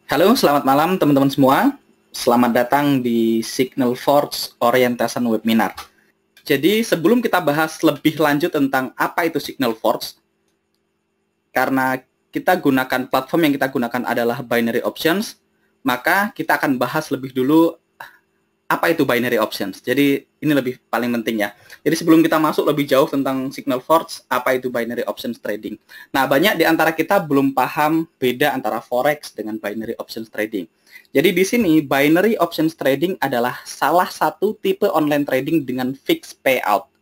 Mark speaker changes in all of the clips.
Speaker 1: Halo, selamat malam teman-teman semua. Selamat datang di Signal Force Orientation Webinar. Jadi sebelum kita bahas lebih lanjut tentang apa itu Signal Force, karena kita gunakan platform yang kita gunakan adalah binary options, maka kita akan bahas lebih dulu apa itu binary options. Jadi ini lebih paling penting ya. Jadi sebelum kita masuk lebih jauh tentang Signal Force, apa itu binary options trading. Nah, banyak di antara kita belum paham beda antara forex dengan binary options trading. Jadi di sini binary options trading adalah salah satu tipe online trading dengan fixed payout,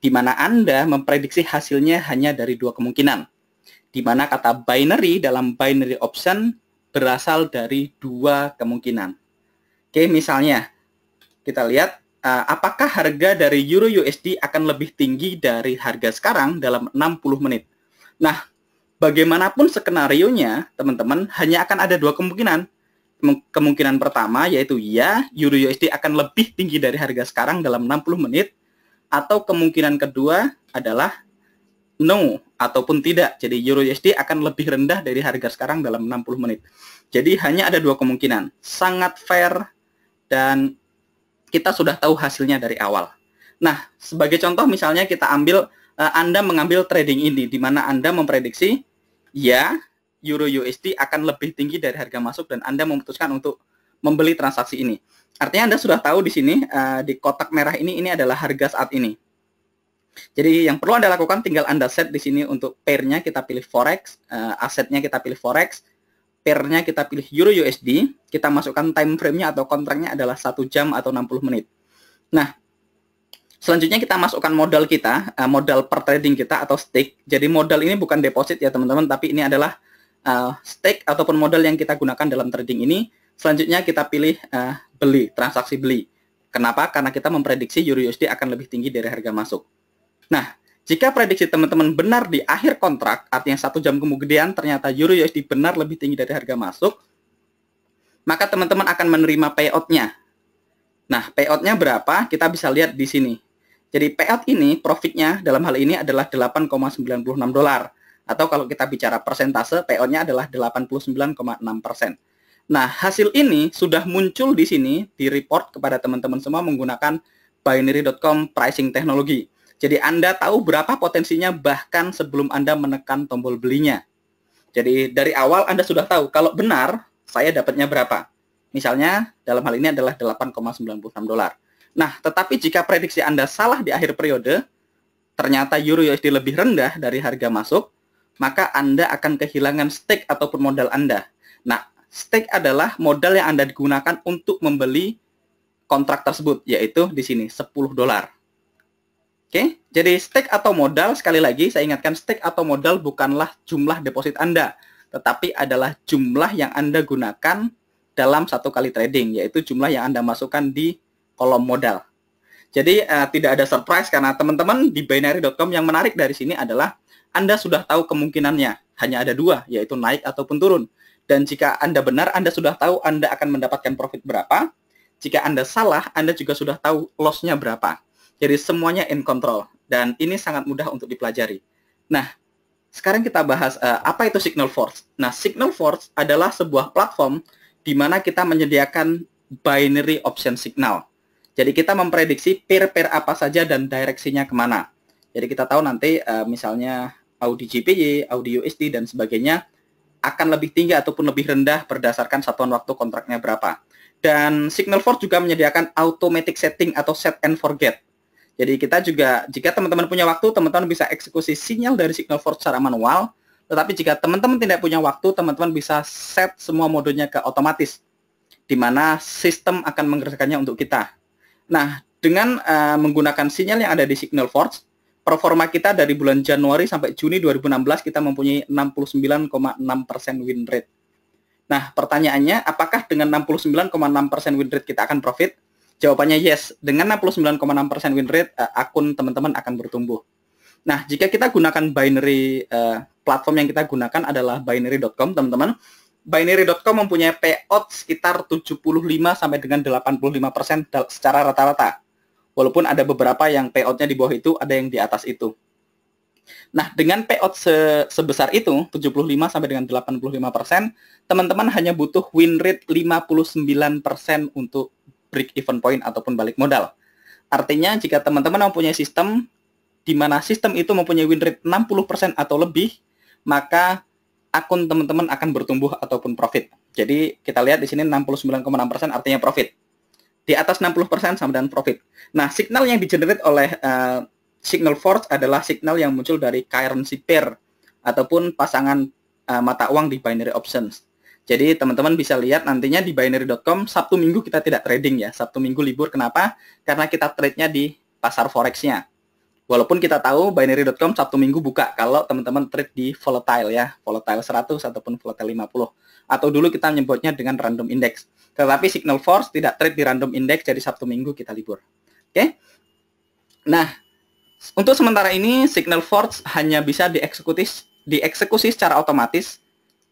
Speaker 1: di mana Anda memprediksi hasilnya hanya dari dua kemungkinan. Di mana kata binary dalam binary option berasal dari dua kemungkinan. Oke, misalnya kita lihat apakah harga dari Euro USD akan lebih tinggi dari harga sekarang dalam 60 menit. Nah, bagaimanapun skenarionya, teman-teman, hanya akan ada dua kemungkinan. Kemungkinan pertama yaitu ya, Euro USD akan lebih tinggi dari harga sekarang dalam 60 menit, atau kemungkinan kedua adalah no, ataupun tidak. Jadi Euro USD akan lebih rendah dari harga sekarang dalam 60 menit. Jadi hanya ada dua kemungkinan. Sangat fair dan kita sudah tahu hasilnya dari awal. Nah, sebagai contoh misalnya kita ambil, Anda mengambil trading ini, di mana Anda memprediksi, ya, Euro USD akan lebih tinggi dari harga masuk, dan Anda memutuskan untuk membeli transaksi ini. Artinya Anda sudah tahu di sini, di kotak merah ini adalah harga saat ini. Jadi yang perlu Anda lakukan, tinggal Anda set di sini untuk pair-nya kita pilih Forex, asetnya kita pilih Forex, pair-nya kita pilih Euro USD, kita masukkan time frame-nya atau kontraknya adalah 1 jam atau 60 menit. Nah, selanjutnya kita masukkan modal kita, modal per trading kita atau stake. Jadi modal ini bukan deposit ya teman-teman, tapi ini adalah stake ataupun modal yang kita gunakan dalam trading ini. Selanjutnya kita pilih beli, transaksi beli. Kenapa? Karena kita memprediksi Euro USD akan lebih tinggi dari harga masuk. Nah, jika prediksi teman-teman benar di akhir kontrak, artinya 1 jam kemudian ternyata Euro USD benar lebih tinggi dari harga masuk, maka teman-teman akan menerima payout-nya. Nah, payout-nya berapa? Kita bisa lihat di sini. Jadi payout ini, profit-nya dalam hal ini adalah 8,96 dolar. Atau kalau kita bicara persentase, payout-nya adalah 89,6%. Nah, hasil ini sudah muncul di sini, di report kepada teman-teman semua menggunakan binary.com pricing teknologi. Jadi Anda tahu berapa potensinya bahkan sebelum Anda menekan tombol belinya. Jadi dari awal Anda sudah tahu kalau benar saya dapatnya berapa. Misalnya dalam hal ini adalah 8,96 dolar. Nah, tetapi jika prediksi Anda salah di akhir periode, ternyata Euro USD lebih rendah dari harga masuk, maka Anda akan kehilangan stake ataupun modal Anda. Nah, stake adalah modal yang Anda digunakan untuk membeli kontrak tersebut, yaitu di sini 10 dolar. Oke, jadi stake atau modal, sekali lagi saya ingatkan, stake atau modal bukanlah jumlah deposit Anda, tetapi adalah jumlah yang Anda gunakan dalam satu kali trading, yaitu jumlah yang Anda masukkan di kolom modal. Jadi tidak ada surprise karena teman-teman di binary.com yang menarik dari sini adalah Anda sudah tahu kemungkinannya, hanya ada dua, yaitu naik ataupun turun. Dan jika Anda benar, Anda sudah tahu Anda akan mendapatkan profit berapa. Jika Anda salah, Anda juga sudah tahu loss-nya berapa. Jadi semuanya in control, dan ini sangat mudah untuk dipelajari. Nah, sekarang kita bahas apa itu Signal Force. Nah, Signal Force adalah sebuah platform di mana kita menyediakan binary option signal. Jadi kita memprediksi pair-pair apa saja dan direksinya kemana. Jadi kita tahu nanti misalnya Audi GPY, Audi USD, dan sebagainya akan lebih tinggi ataupun lebih rendah berdasarkan satuan waktu kontraknya berapa. Dan Signal Force juga menyediakan automatic setting atau set and forget. Jadi kita juga, jika teman-teman punya waktu, teman-teman bisa eksekusi sinyal dari Signal Force secara manual. Tetapi jika teman-teman tidak punya waktu, teman-teman bisa set semua modenya ke otomatis, di mana sistem akan mengerjakannya untuk kita. Nah, dengan menggunakan sinyal yang ada di Signal Force, performa kita dari bulan Januari sampai Juni 2016 kita mempunyai 69,6% win rate. Nah, pertanyaannya, apakah dengan 69,6% win rate kita akan profit? Jawabannya yes. Dengan 69,6% win rate, akun teman-teman akan bertumbuh. Nah, jika kita gunakan binary, platform yang kita gunakan adalah binary.com, teman-teman. Binary.com mempunyai payout sekitar 75 sampai dengan 85% secara rata-rata. Walaupun ada beberapa yang payoutnya di bawah itu, ada yang di atas itu. Nah, dengan payout sebesar itu, 75 sampai dengan 85%, teman-teman hanya butuh win rate 59% untuk break even point ataupun balik modal. Artinya, jika teman-teman mempunyai sistem di mana sistem itu mempunyai win rate 60% atau lebih, maka akun teman-teman akan bertumbuh ataupun profit. Jadi, kita lihat di sini 69,6% artinya profit. Di atas 60% sama dengan profit. Nah, signal yang di-generate oleh Signal Forge adalah signal yang muncul dari currency pair ataupun pasangan mata uang di binary options. Jadi teman-teman bisa lihat nantinya di binary.com Sabtu Minggu kita tidak trading ya. Sabtu Minggu libur. Kenapa? Karena kita trade-nya di pasar forex-nya. Walaupun kita tahu binary.com Sabtu Minggu buka kalau teman-teman trade di volatile ya, volatile 100 ataupun volatile 50. Atau dulu kita menyebutnya dengan random index. Tetapi Signal Forge tidak trade di random index, jadi Sabtu Minggu kita libur. Oke? Nah, untuk sementara ini, Signal Forge hanya bisa dieksekusi secara otomatis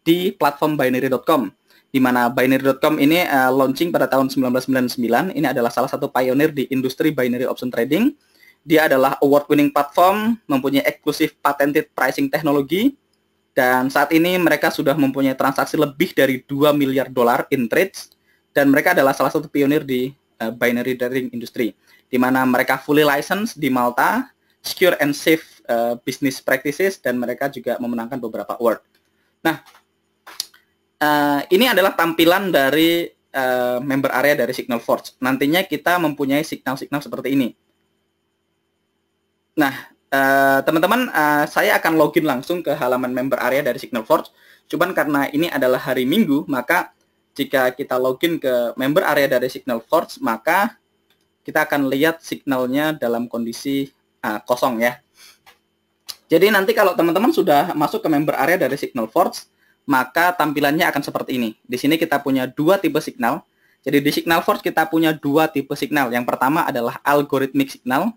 Speaker 1: di platform binary.com, di mana binary.com ini launching pada tahun 1999. Ini adalah salah satu pionir di industri binary option trading. Dia adalah award-winning platform, mempunyai eksklusif patented pricing teknologi, dan saat ini mereka sudah mempunyai transaksi lebih dari 2 miliar dolar in trades, dan mereka adalah salah satu pionir di binary trading industry, di mana mereka fully license di Malta, secure and safe business practices, dan mereka juga memenangkan beberapa award. Nah, ini adalah tampilan dari member area dari Signal Forge. Nantinya kita mempunyai signal-signal seperti ini. Nah, teman-teman, saya akan login langsung ke halaman member area dari Signal Forge. Cuman karena ini adalah hari Minggu, maka jika kita login ke member area dari Signal Forge, maka kita akan lihat signalnya dalam kondisi kosong ya. Jadi nanti kalau teman-teman sudah masuk ke member area dari Signal Forge, maka tampilannya akan seperti ini. Di sini kita punya dua tipe signal. Jadi di Signal Forge kita punya dua tipe signal. Yang pertama adalah algorithmic signal.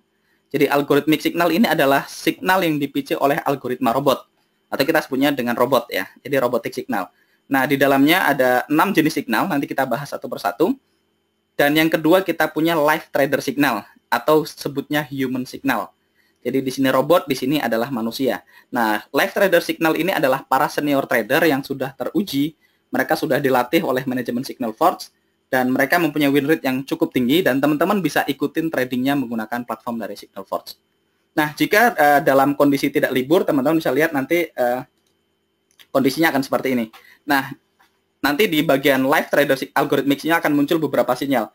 Speaker 1: Jadi algorithmic signal ini adalah signal yang dipicu oleh algoritma robot, atau kita sebutnya dengan robot ya. Jadi robotic signal. Nah, di dalamnya ada 6 jenis signal, nanti kita bahas satu persatu. Dan yang kedua kita punya live trader signal, atau sebutnya human signal. Jadi di sini robot, di sini adalah manusia. Nah, live trader signal ini adalah para senior trader yang sudah teruji, mereka sudah dilatih oleh manajemen Signal Forge, dan mereka mempunyai win rate yang cukup tinggi, dan teman-teman bisa ikutin tradingnya menggunakan platform dari Signal Forge. Nah, jika dalam kondisi tidak libur, teman-teman bisa lihat nanti kondisinya akan seperti ini. Nah, nanti di bagian live trader algorithmic-nya akan muncul beberapa sinyal.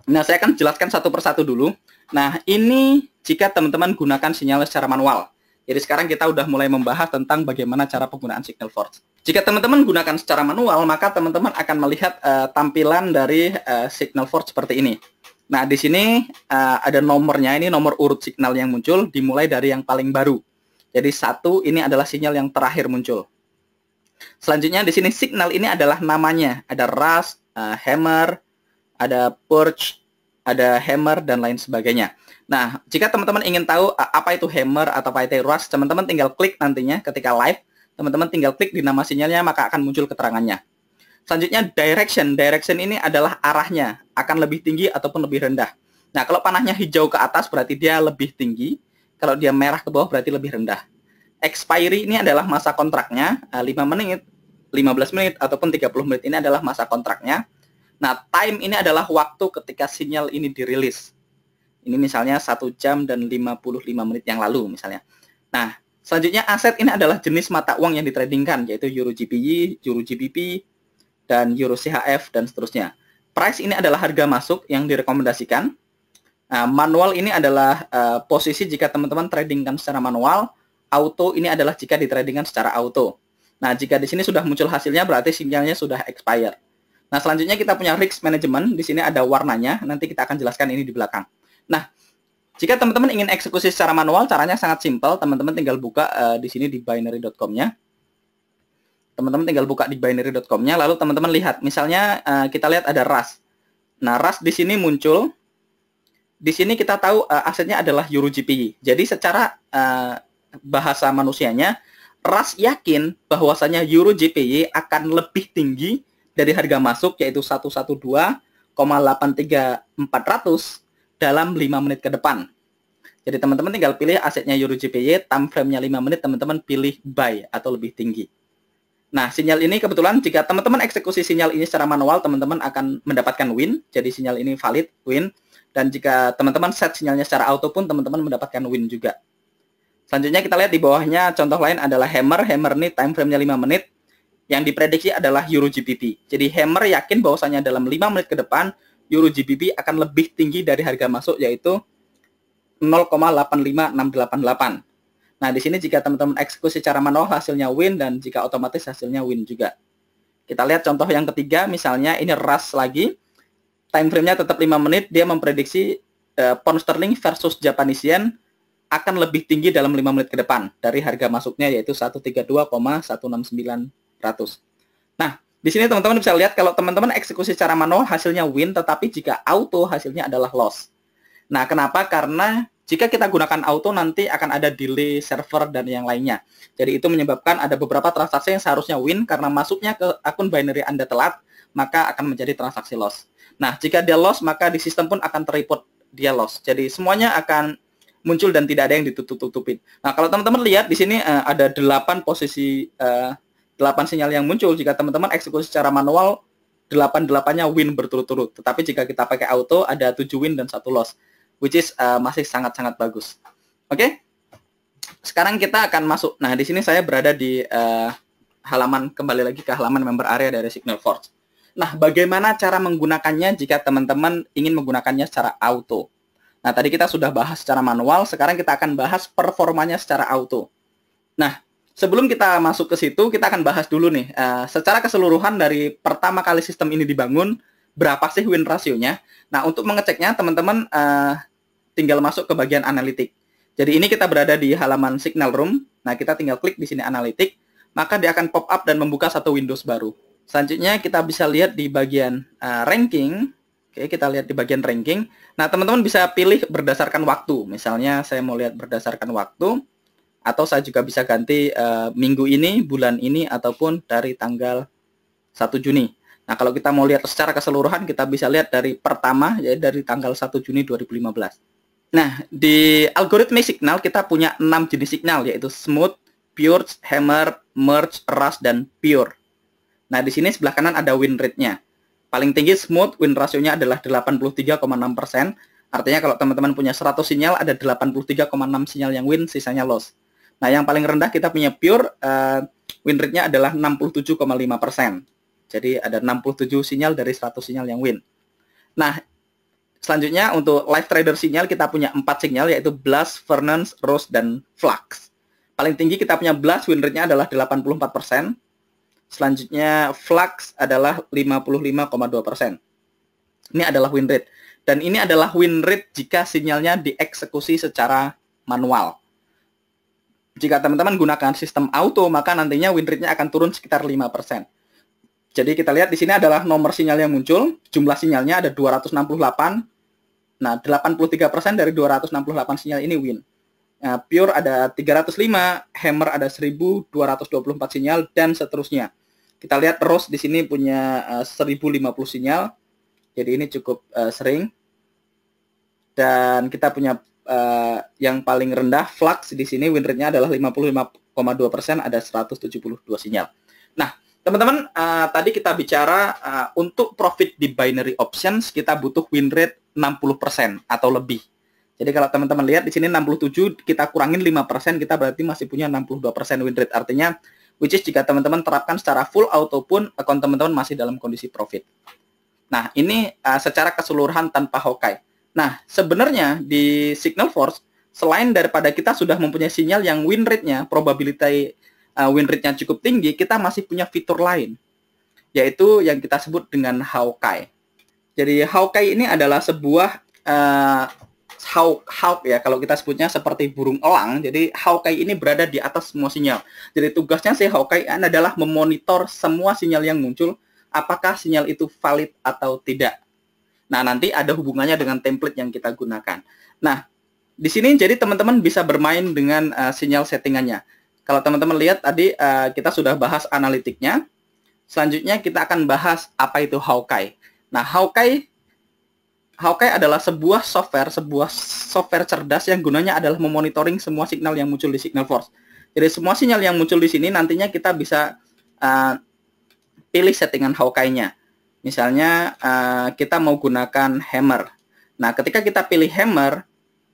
Speaker 1: Nah, saya akan jelaskan satu persatu dulu. Nah, ini jika teman-teman gunakan sinyal secara manual. Jadi sekarang kita udah mulai membahas tentang bagaimana cara penggunaan Signal Forge. Jika teman-teman gunakan secara manual, maka teman-teman akan melihat tampilan dari Signal Forge seperti ini. Nah, di sini ada nomornya, ini nomor urut signal yang muncul, dimulai dari yang paling baru. Jadi 1 ini adalah sinyal yang terakhir muncul. Selanjutnya di sini signal ini adalah namanya, ada Rush, Hammer, ada Purge, ada Hammer, dan lain sebagainya. Nah, jika teman-teman ingin tahu apa itu Hammer atau apa itu Rush, teman-teman tinggal klik nantinya ketika live, teman-teman tinggal klik di nama sinyalnya, maka akan muncul keterangannya. Selanjutnya direction. Direction ini adalah arahnya, akan lebih tinggi ataupun lebih rendah. Nah, kalau panahnya hijau ke atas berarti dia lebih tinggi, kalau dia merah ke bawah berarti lebih rendah. Expiry ini adalah masa kontraknya, 5 menit, 15 menit, ataupun 30 menit ini adalah masa kontraknya. Nah, time ini adalah waktu ketika sinyal ini dirilis. Ini misalnya 1 jam dan 55 menit yang lalu misalnya. Nah, selanjutnya aset ini adalah jenis mata uang yang ditradingkan, yaitu Euro GPY, Euro GBP, dan Euro CHF, dan seterusnya. Price ini adalah harga masuk yang direkomendasikan. Nah, manual ini adalah posisi jika teman-teman tradingkan secara manual. Auto ini adalah jika ditradingkan secara auto. Nah, jika di sini sudah muncul hasilnya berarti sinyalnya sudah expire. Nah, selanjutnya kita punya risk management. Di sini ada warnanya. Nanti kita akan jelaskan ini di belakang. Nah, jika teman-teman ingin eksekusi secara manual, caranya sangat simpel. Teman-teman tinggal buka di sini di binary.com-nya. Teman-teman tinggal buka di binary.com-nya. Lalu teman-teman lihat. Misalnya kita lihat ada Rush. Nah, Rush di sini muncul. Di sini kita tahu asetnya adalah Euro GPY. Jadi secara bahasa manusianya, Rush yakin bahwasanya Euro GPY akan lebih tinggi dari harga masuk, yaitu 112,83400 dalam 5 menit ke depan. Jadi teman-teman tinggal pilih asetnya EuroGPY, time frame-nya 5 menit, teman-teman pilih buy atau lebih tinggi. Nah, sinyal ini kebetulan jika teman-teman eksekusi sinyal ini secara manual, teman-teman akan mendapatkan win. Jadi sinyal ini valid, win. Dan jika teman-teman set sinyalnya secara auto pun, teman-teman mendapatkan win juga. Selanjutnya kita lihat di bawahnya, contoh lain adalah Hammer. Hammer ini time frame-nya 5 menit. Yang diprediksi adalah EuroGBP. Jadi Hammer yakin bahwasanya dalam 5 menit ke depan, EuroGBP akan lebih tinggi dari harga masuk, yaitu 0,85688. Nah, di sini jika teman-teman eksekusi secara manual hasilnya win, dan jika otomatis hasilnya win juga. Kita lihat contoh yang ketiga, misalnya ini RAS lagi. Time frame-nya tetap 5 menit, dia memprediksi pound sterling versus Japanese yen akan lebih tinggi dalam 5 menit ke depan dari harga masuknya, yaitu 132,16900. Nah, di sini teman-teman bisa lihat kalau teman-teman eksekusi secara manual hasilnya win, tetapi jika auto hasilnya adalah loss. Nah, kenapa? Karena jika kita gunakan auto nanti akan ada delay server dan yang lainnya. Jadi itu menyebabkan ada beberapa transaksi yang seharusnya win karena masuknya ke akun binary Anda telat, maka akan menjadi transaksi loss. Nah, jika dia loss, maka di sistem pun akan terreport dia loss. Jadi semuanya akan muncul dan tidak ada yang ditutup-tutupin. Nah, kalau teman-teman lihat di sini ada 8 posisi 8 sinyal yang muncul. Jika teman-teman eksekusi secara manual, 8-8-nya win berturut-turut. Tetapi jika kita pakai auto, ada 7 win dan 1 loss, which is masih sangat-sangat bagus. Oke? Sekarang kita akan masuk. Nah, di sini saya berada di halaman, kembali lagi ke halaman member area dari SignalForge. Nah, bagaimana cara menggunakannya jika teman-teman ingin menggunakannya secara auto? Nah, tadi kita sudah bahas secara manual, sekarang kita akan bahas performanya secara auto. Nah, sebelum kita masuk ke situ, kita akan bahas dulu nih, secara keseluruhan dari pertama kali sistem ini dibangun, berapa sih win rasionya? Nah, untuk mengeceknya, teman-teman tinggal masuk ke bagian analitik. Jadi ini kita berada di halaman Signal Room. Nah, kita tinggal klik di sini analitik, maka dia akan pop up dan membuka satu Windows baru. Selanjutnya kita bisa lihat di bagian ranking. Oke, kita lihat di bagian ranking. Nah, teman-teman bisa pilih berdasarkan waktu. Misalnya saya mau lihat berdasarkan waktu, atau saya juga bisa ganti minggu ini, bulan ini, ataupun dari tanggal 1 Juni. Nah, kalau kita mau lihat secara keseluruhan, kita bisa lihat dari pertama, yaitu dari tanggal 1 Juni 2015. Nah, di algoritma signal kita punya 6 jenis signal, yaitu smooth, pure, hammer, merge, rush, dan pure. Nah, di sini sebelah kanan ada win rate-nya. Paling tinggi smooth, win rasionya adalah 83,6%. Artinya kalau teman-teman punya 100 sinyal, ada 83,6 sinyal yang win, sisanya loss. Nah, yang paling rendah kita punya pure, win rate-nya adalah 67,5%. Jadi ada 67 sinyal dari 100 sinyal yang win. Nah, selanjutnya untuk live trader sinyal kita punya 4 sinyal, yaitu blast, furnace, rose, dan flux. Paling tinggi kita punya blast, win rate-nya adalah 84%. Selanjutnya flux adalah 55,2%. Ini adalah win rate. Dan ini adalah win rate jika sinyalnya dieksekusi secara manual. Jika teman-teman gunakan sistem auto, maka nantinya win rate-nya akan turun sekitar 5%. Jadi kita lihat di sini adalah nomor sinyal yang muncul, jumlah sinyalnya ada 268. Nah, 83% dari 268 sinyal ini win. Nah, pure ada 305, hammer ada 1224 sinyal, dan seterusnya. Kita lihat Rose di sini punya 1050 sinyal. Jadi ini cukup sering. Dan kita punya yang paling rendah Flux di sini win rate-nya adalah 55,2%, ada 172 sinyal. Nah, teman-teman, tadi kita bicara untuk profit di binary options kita butuh win rate 60% atau lebih. Jadi kalau teman-teman lihat di sini 67, kita kurangin 5%, kita berarti masih punya 62% win rate. Artinya, which is jika teman-teman terapkan secara full auto pun, akun teman-teman masih dalam kondisi profit. Nah, ini secara keseluruhan tanpa Hawkeye. Nah, sebenarnya di SignalForce, selain daripada kita sudah mempunyai sinyal yang win rate-nya, probability win rate-nya cukup tinggi, kita masih punya fitur lain, yaitu yang kita sebut dengan Hawkeye. Jadi Hawkeye ini adalah sebuah hawk ya, kalau kita sebutnya seperti burung elang. Jadi Hawkeye ini berada di atas semua sinyal. Jadi tugasnya si Hawkeye adalah memonitor semua sinyal yang muncul, apakah sinyal itu valid atau tidak. Nah, nanti ada hubungannya dengan template yang kita gunakan. Nah, di sini jadi teman-teman bisa bermain dengan sinyal settingannya. Kalau teman-teman lihat tadi kita sudah bahas analitiknya. Selanjutnya kita akan bahas apa itu Hawkeye. Nah, Hawkeye Hawkeye adalah sebuah software cerdas yang gunanya adalah memonitoring semua signal yang muncul di Signalforce. Jadi semua sinyal yang muncul di sini nantinya kita bisa pilih settingan Hawkeye-nya. Misalnya kita mau gunakan hammer. Nah, ketika kita pilih hammer,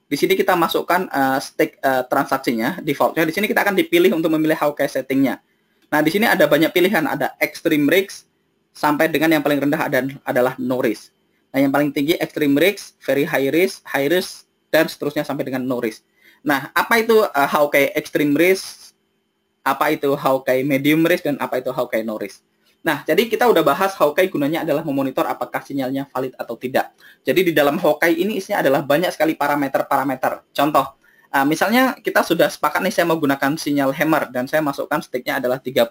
Speaker 1: di sini kita masukkan stake transaksinya, defaultnya. Di sini kita akan dipilih untuk memilih Hawkeye settingnya. Nah, di sini ada banyak pilihan, ada extreme risk sampai dengan yang paling rendah adalah no risk. Nah, yang paling tinggi extreme risk, very high risk, dan seterusnya sampai dengan no risk. Nah, apa itu Hawkeye extreme risk? Apa itu Hawkeye medium risk? Dan apa itu Hawkeye no risk? Nah, jadi kita udah bahas Hawkeye gunanya adalah memonitor apakah sinyalnya valid atau tidak. Jadi di dalam Hawkeye ini isinya adalah banyak sekali parameter-parameter. Contoh, misalnya kita sudah sepakat nih saya mau gunakan sinyal hammer dan saya masukkan stake-nya adalah 30.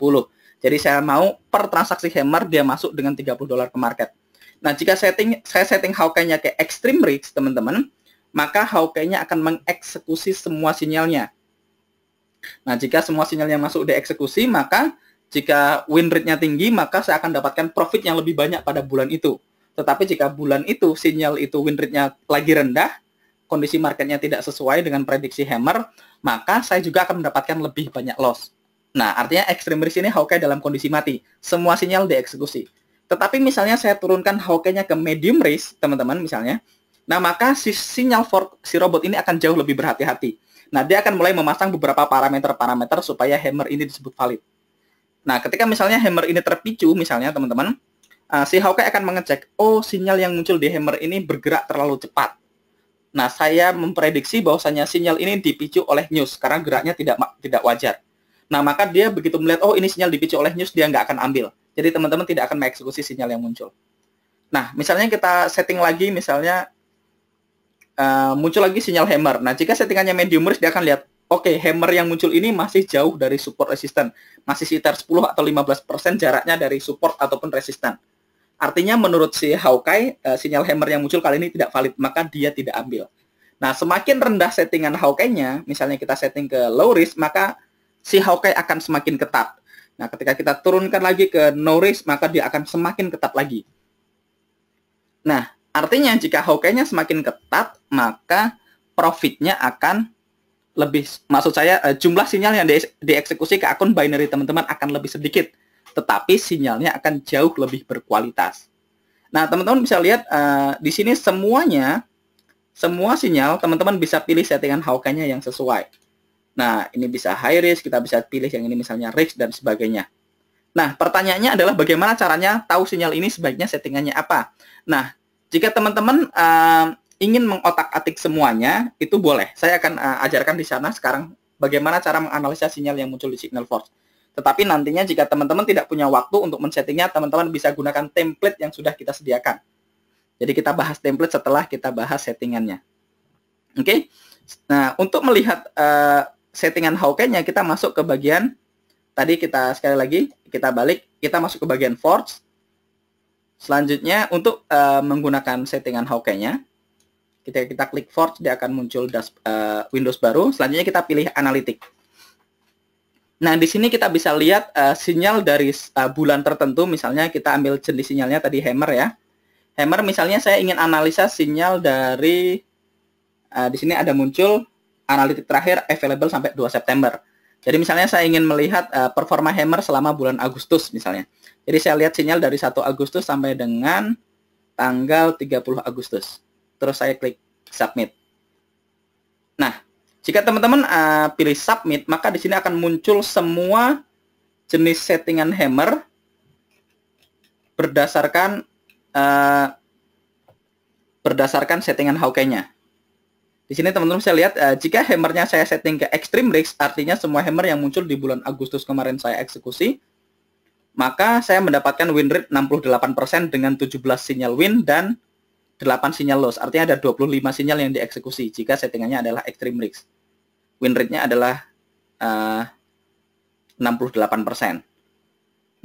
Speaker 1: Jadi saya mau per transaksi hammer dia masuk dengan $30 ke market. Nah, jika saya setting Hawkeye-nya ke extreme risk, teman-teman, maka Hawkeye-nya akan mengeksekusi semua sinyalnya. Nah, jika semua sinyal yang masuk dieksekusi, maka jika win rate-nya tinggi, maka saya akan dapatkan profit yang lebih banyak pada bulan itu. Tetapi jika bulan itu, sinyal itu win rate-nya lagi rendah, kondisi marketnya tidak sesuai dengan prediksi hammer, maka saya juga akan mendapatkan lebih banyak loss. Nah, artinya extreme risk ini Hawkeye dalam kondisi mati. Semua sinyal dieksekusi. Tetapi misalnya saya turunkan Hawkeye-nya ke medium risk, teman-teman, misalnya. Nah, maka sinyal si robot ini akan jauh lebih berhati-hati. Nah, dia akan mulai memasang beberapa parameter-parameter supaya hammer ini disebut valid. Nah, ketika misalnya hammer ini terpicu, misalnya, teman-teman, si Hawkeye akan mengecek, oh, sinyal yang muncul di hammer ini bergerak terlalu cepat. Nah, saya memprediksi bahwasanya sinyal ini dipicu oleh news, karena geraknya tidak wajar. Nah, maka dia begitu melihat, oh, ini sinyal dipicu oleh news, dia nggak akan ambil. Jadi teman-teman tidak akan mengeksekusi sinyal yang muncul. Nah, misalnya kita setting lagi, misalnya muncul lagi sinyal hammer. Nah, jika settingannya medium risk, dia akan lihat, oke, hammer yang muncul ini masih jauh dari support resisten. Masih sekitar 10 atau 15% jaraknya dari support ataupun resisten. Artinya menurut si Hawkeye, sinyal hammer yang muncul kali ini tidak valid, maka dia tidak ambil. Nah, semakin rendah settingan Hawkeye-nya, misalnya kita setting ke low risk, maka si Hawkeye akan semakin ketat. Nah, ketika kita turunkan lagi ke no risk, maka dia akan semakin ketat lagi. Nah, artinya jika Hawkeye-nya semakin ketat, maka profitnya akan lebih, maksud saya jumlah sinyal yang dieksekusi ke akun binary teman-teman akan lebih sedikit, tetapi sinyalnya akan jauh lebih berkualitas. Nah, teman-teman bisa lihat di sini semua sinyal teman-teman bisa pilih settingan Hawkeye-nya yang sesuai. Nah, ini bisa high risk, kita bisa pilih yang ini misalnya risk dan sebagainya. Nah, pertanyaannya adalah bagaimana caranya tahu sinyal ini sebaiknya settingannya apa? Nah, jika teman-teman ingin mengotak-atik semuanya, itu boleh. Saya akan ajarkan di sana sekarang bagaimana cara menganalisa sinyal yang muncul di Signalforce. Tetapi nantinya jika teman-teman tidak punya waktu untuk men-settingnya, teman-teman bisa gunakan template yang sudah kita sediakan. Jadi kita bahas template setelah kita bahas settingannya. Oke? Nah, untuk melihat settingan Hawkeye-nya, kita masuk ke bagian, tadi kita sekali lagi, kita balik, kita masuk ke bagian Forge. Selanjutnya, untuk menggunakan settingan Hawkeye-nya, ketika kita klik Forge, dia akan muncul Windows baru. Selanjutnya kita pilih Analytics. Nah, di sini kita bisa lihat sinyal dari bulan tertentu, misalnya kita ambil jenis sinyalnya tadi hammer ya. Hammer misalnya saya ingin analisa sinyal dari, di sini ada muncul analitik terakhir available sampai 2 September. Jadi misalnya saya ingin melihat performa hammer selama bulan Agustus misalnya. Jadi saya lihat sinyal dari 1 Agustus sampai dengan tanggal 30 Agustus. Terus saya klik submit. Nah, jika teman-teman pilih submit, maka di sini akan muncul semua jenis settingan hammer berdasarkan settingan Hawkeye-nya. Di sini teman-teman bisa lihat, jika hammernya saya setting ke extreme risk, artinya semua hammer yang muncul di bulan Agustus kemarin saya eksekusi, maka saya mendapatkan win rate 68% dengan 17 sinyal win dan 8 sinyal loss. Artinya ada 25 sinyal yang dieksekusi jika settingannya adalah extreme risk. Win rate-nya adalah 68%.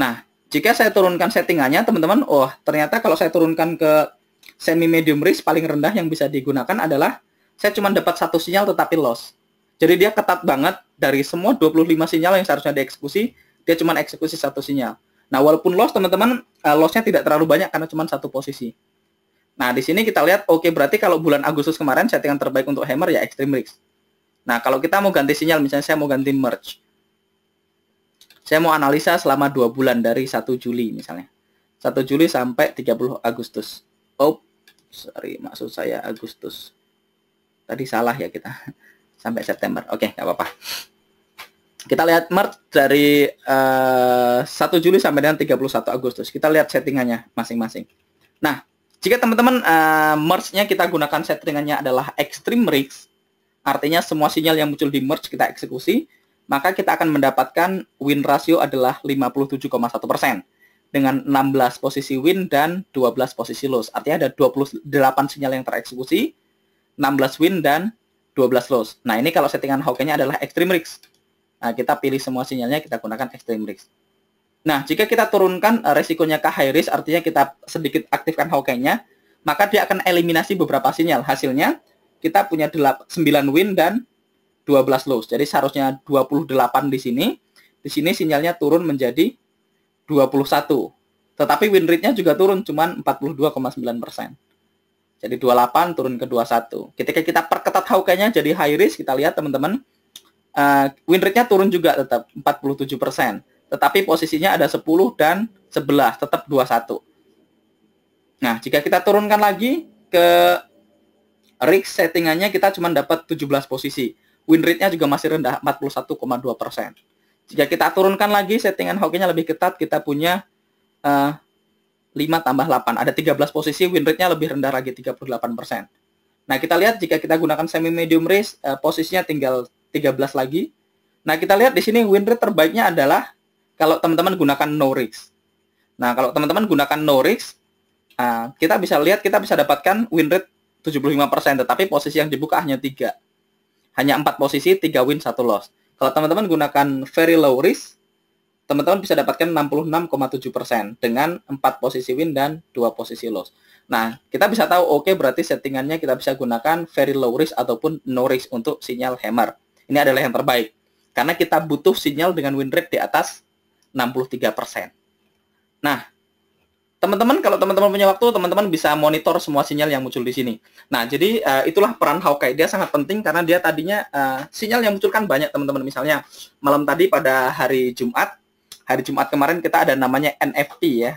Speaker 1: Nah, jika saya turunkan settingannya, teman-teman, oh ternyata kalau saya turunkan ke semi medium risk, paling rendah yang bisa digunakan adalah saya cuma dapat 1 sinyal tetapi loss. Jadi dia ketat banget, dari semua 25 sinyal yang seharusnya dieksekusi, dia cuma eksekusi 1 sinyal. Nah, walaupun loss, teman-teman, loss-nya tidak terlalu banyak karena cuma 1 posisi. Nah, di sini kita lihat, oke, berarti kalau bulan Agustus kemarin settingan terbaik untuk hammer ya extreme risk. Nah, kalau kita mau ganti sinyal, misalnya saya mau ganti merge. Saya mau analisa selama 2 bulan dari 1 Juli misalnya. 1 Juli sampai 30 Agustus. Oh, sorry, maksud saya Agustus. Tadi salah ya kita. Sampai September. Oke, nggak apa-apa. Kita lihat merge dari 1 Juli sampai dengan 31 Agustus. Kita lihat settingannya masing-masing. Nah, jika teman-teman merge-nya kita gunakan settingannya adalah extreme risk, artinya semua sinyal yang muncul di merge kita eksekusi, maka kita akan mendapatkan win ratio adalah 57,1% dengan 16 posisi win dan 12 posisi loss. Artinya ada 28 sinyal yang tereksekusi, 16 win dan 12 loss. Nah, ini kalau settingan Hawkeye-nya adalah extreme risk. Nah, kita pilih semua sinyalnya, kita gunakan extreme risk. Nah, jika kita turunkan resikonya ke high risk, artinya kita sedikit aktifkan Hawkeye-nya, maka dia akan eliminasi beberapa sinyal. Hasilnya, kita punya 9 win dan 12 loss. Jadi seharusnya 28 di sini. Di sini sinyalnya turun menjadi 21. Tetapi win rate-nya juga turun, cuman 42,9%. Jadi 28 turun ke 21. Ketika kita perketat Hawkeye-nya jadi high risk, kita lihat teman-teman, win rate-nya turun juga tetap 47%. Tetapi posisinya ada 10 dan 11, tetap 21. Nah, jika kita turunkan lagi ke risk settingannya, kita cuma dapat 17 posisi. Win rate-nya juga masih rendah, 41,2%. Jika kita turunkan lagi settingan Hawkeye-nya lebih ketat, kita punya 5 tambah 8. Ada 13 posisi, win rate-nya lebih rendah lagi, 38%. Nah, kita lihat jika kita gunakan semi medium risk, posisinya tinggal 13 lagi. Nah, kita lihat di sini win rate terbaiknya adalah kalau teman-teman gunakan no risk. Nah, kalau teman-teman gunakan no risk, kita bisa lihat, kita bisa dapatkan win rate 75%, tetapi posisi yang dibuka hanya 3. Hanya 4 posisi, 3 win, 1 loss. Kalau teman-teman gunakan very low risk, teman-teman bisa dapatkan 66,7% dengan 4 posisi win dan 2 posisi loss. Nah, kita bisa tahu, oke, berarti settingannya kita bisa gunakan very low risk ataupun no risk untuk sinyal hammer. Ini adalah yang terbaik. Karena kita butuh sinyal dengan win rate di atas 63%. Nah, teman-teman, kalau teman-teman punya waktu, teman-teman bisa monitor semua sinyal yang muncul di sini. Nah, jadi itulah peran Hawkeye. Dia sangat penting karena dia tadinya sinyal yang muncul kan banyak, teman-teman. Misalnya, malam tadi pada hari Jumat kemarin kita ada namanya NFP ya.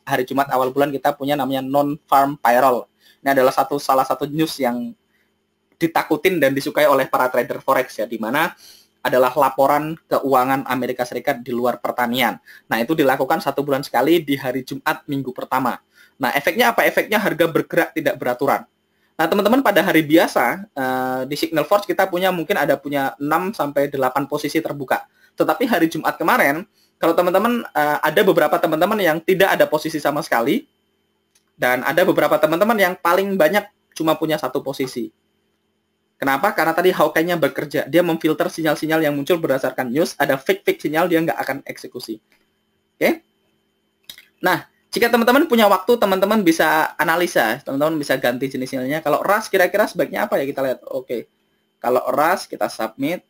Speaker 1: Hari Jumat awal bulan kita punya namanya non-farm payroll. Ini adalah salah satu news yang ditakutin dan disukai oleh para trader forex ya, di mana adalah laporan keuangan Amerika Serikat di luar pertanian. Nah, itu dilakukan 1 bulan sekali di hari Jumat minggu pertama. Nah, efeknya apa? Efeknya harga bergerak tidak beraturan. Nah, teman-teman, pada hari biasa di Signal Forge kita mungkin punya 6 sampai 8 posisi terbuka. Tetapi hari Jumat kemarin, kalau teman-teman ada beberapa teman-teman yang tidak ada posisi sama sekali, dan ada beberapa teman-teman yang paling banyak cuma punya 1 posisi. Kenapa? Karena tadi Hawkeye-nya bekerja. Dia memfilter sinyal-sinyal yang muncul berdasarkan news. Ada fake sinyal, dia nggak akan eksekusi. Oke? Nah, jika teman-teman punya waktu, teman-teman bisa analisa. Teman-teman bisa ganti jenis sinyalnya. Kalau RAS, kira-kira sebaiknya apa ya? Kita lihat. Oke. Kalau RAS, kita submit.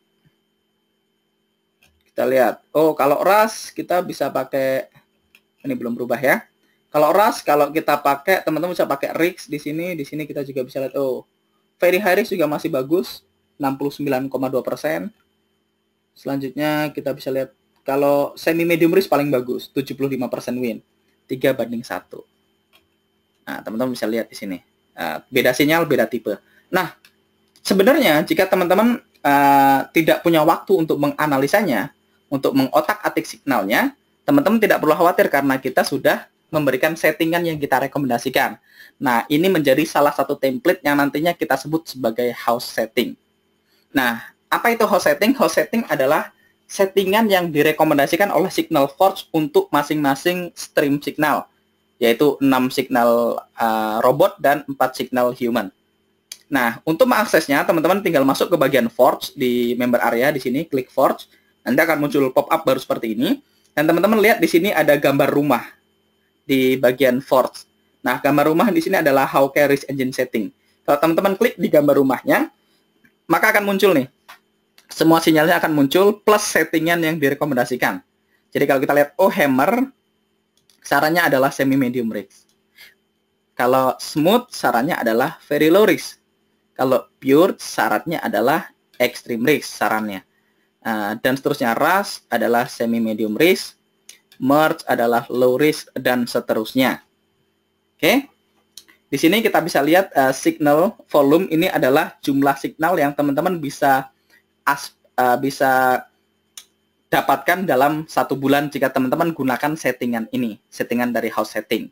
Speaker 1: Kita lihat. Oh, kalau RAS, kita bisa pakai... Ini belum berubah ya. Kalau RAS, kalau kita pakai, teman-teman bisa pakai RIX di sini. Di sini kita juga bisa lihat. Oh, very high risk juga masih bagus, 69,2%. Selanjutnya kita bisa lihat kalau semi medium risk paling bagus, 75% win, 3:1. Nah, teman-teman bisa lihat di sini. Beda sinyal, beda tipe. Nah, sebenarnya jika teman-teman tidak punya waktu untuk menganalisanya, untuk mengotak-atik signalnya, teman-teman tidak perlu khawatir karena kita sudah memberikan settingan yang kita rekomendasikan. Nah, ini menjadi salah satu template yang nantinya kita sebut sebagai house setting. Nah, apa itu house setting? House setting adalah settingan yang direkomendasikan oleh Signal Forge untuk masing-masing stream signal, yaitu 6 signal robot dan 4 signal human. Nah, untuk mengaksesnya, teman-teman tinggal masuk ke bagian Forge di member area di sini, klik Forge. Nanti akan muncul pop-up baru seperti ini. Dan teman-teman lihat di sini ada gambar rumah di bagian Forge. Nah, gambar rumah di sini adalah Hawkeye Risk Engine Setting. Kalau teman-teman klik di gambar rumahnya, maka akan muncul nih. Semua sinyalnya akan muncul plus settingan yang direkomendasikan. Jadi kalau kita lihat, oh, hammer, sarannya adalah semi medium risk. Kalau smooth syaratnya adalah very low risk. Kalau pure syaratnya adalah extreme risk sarannya. Dan seterusnya rush adalah semi medium risk, merge adalah low risk, dan seterusnya. Oke. Di sini kita bisa lihat signal volume ini adalah jumlah signal yang teman-teman bisa dapatkan dalam 1 bulan jika teman-teman gunakan settingan ini, settingan dari house setting.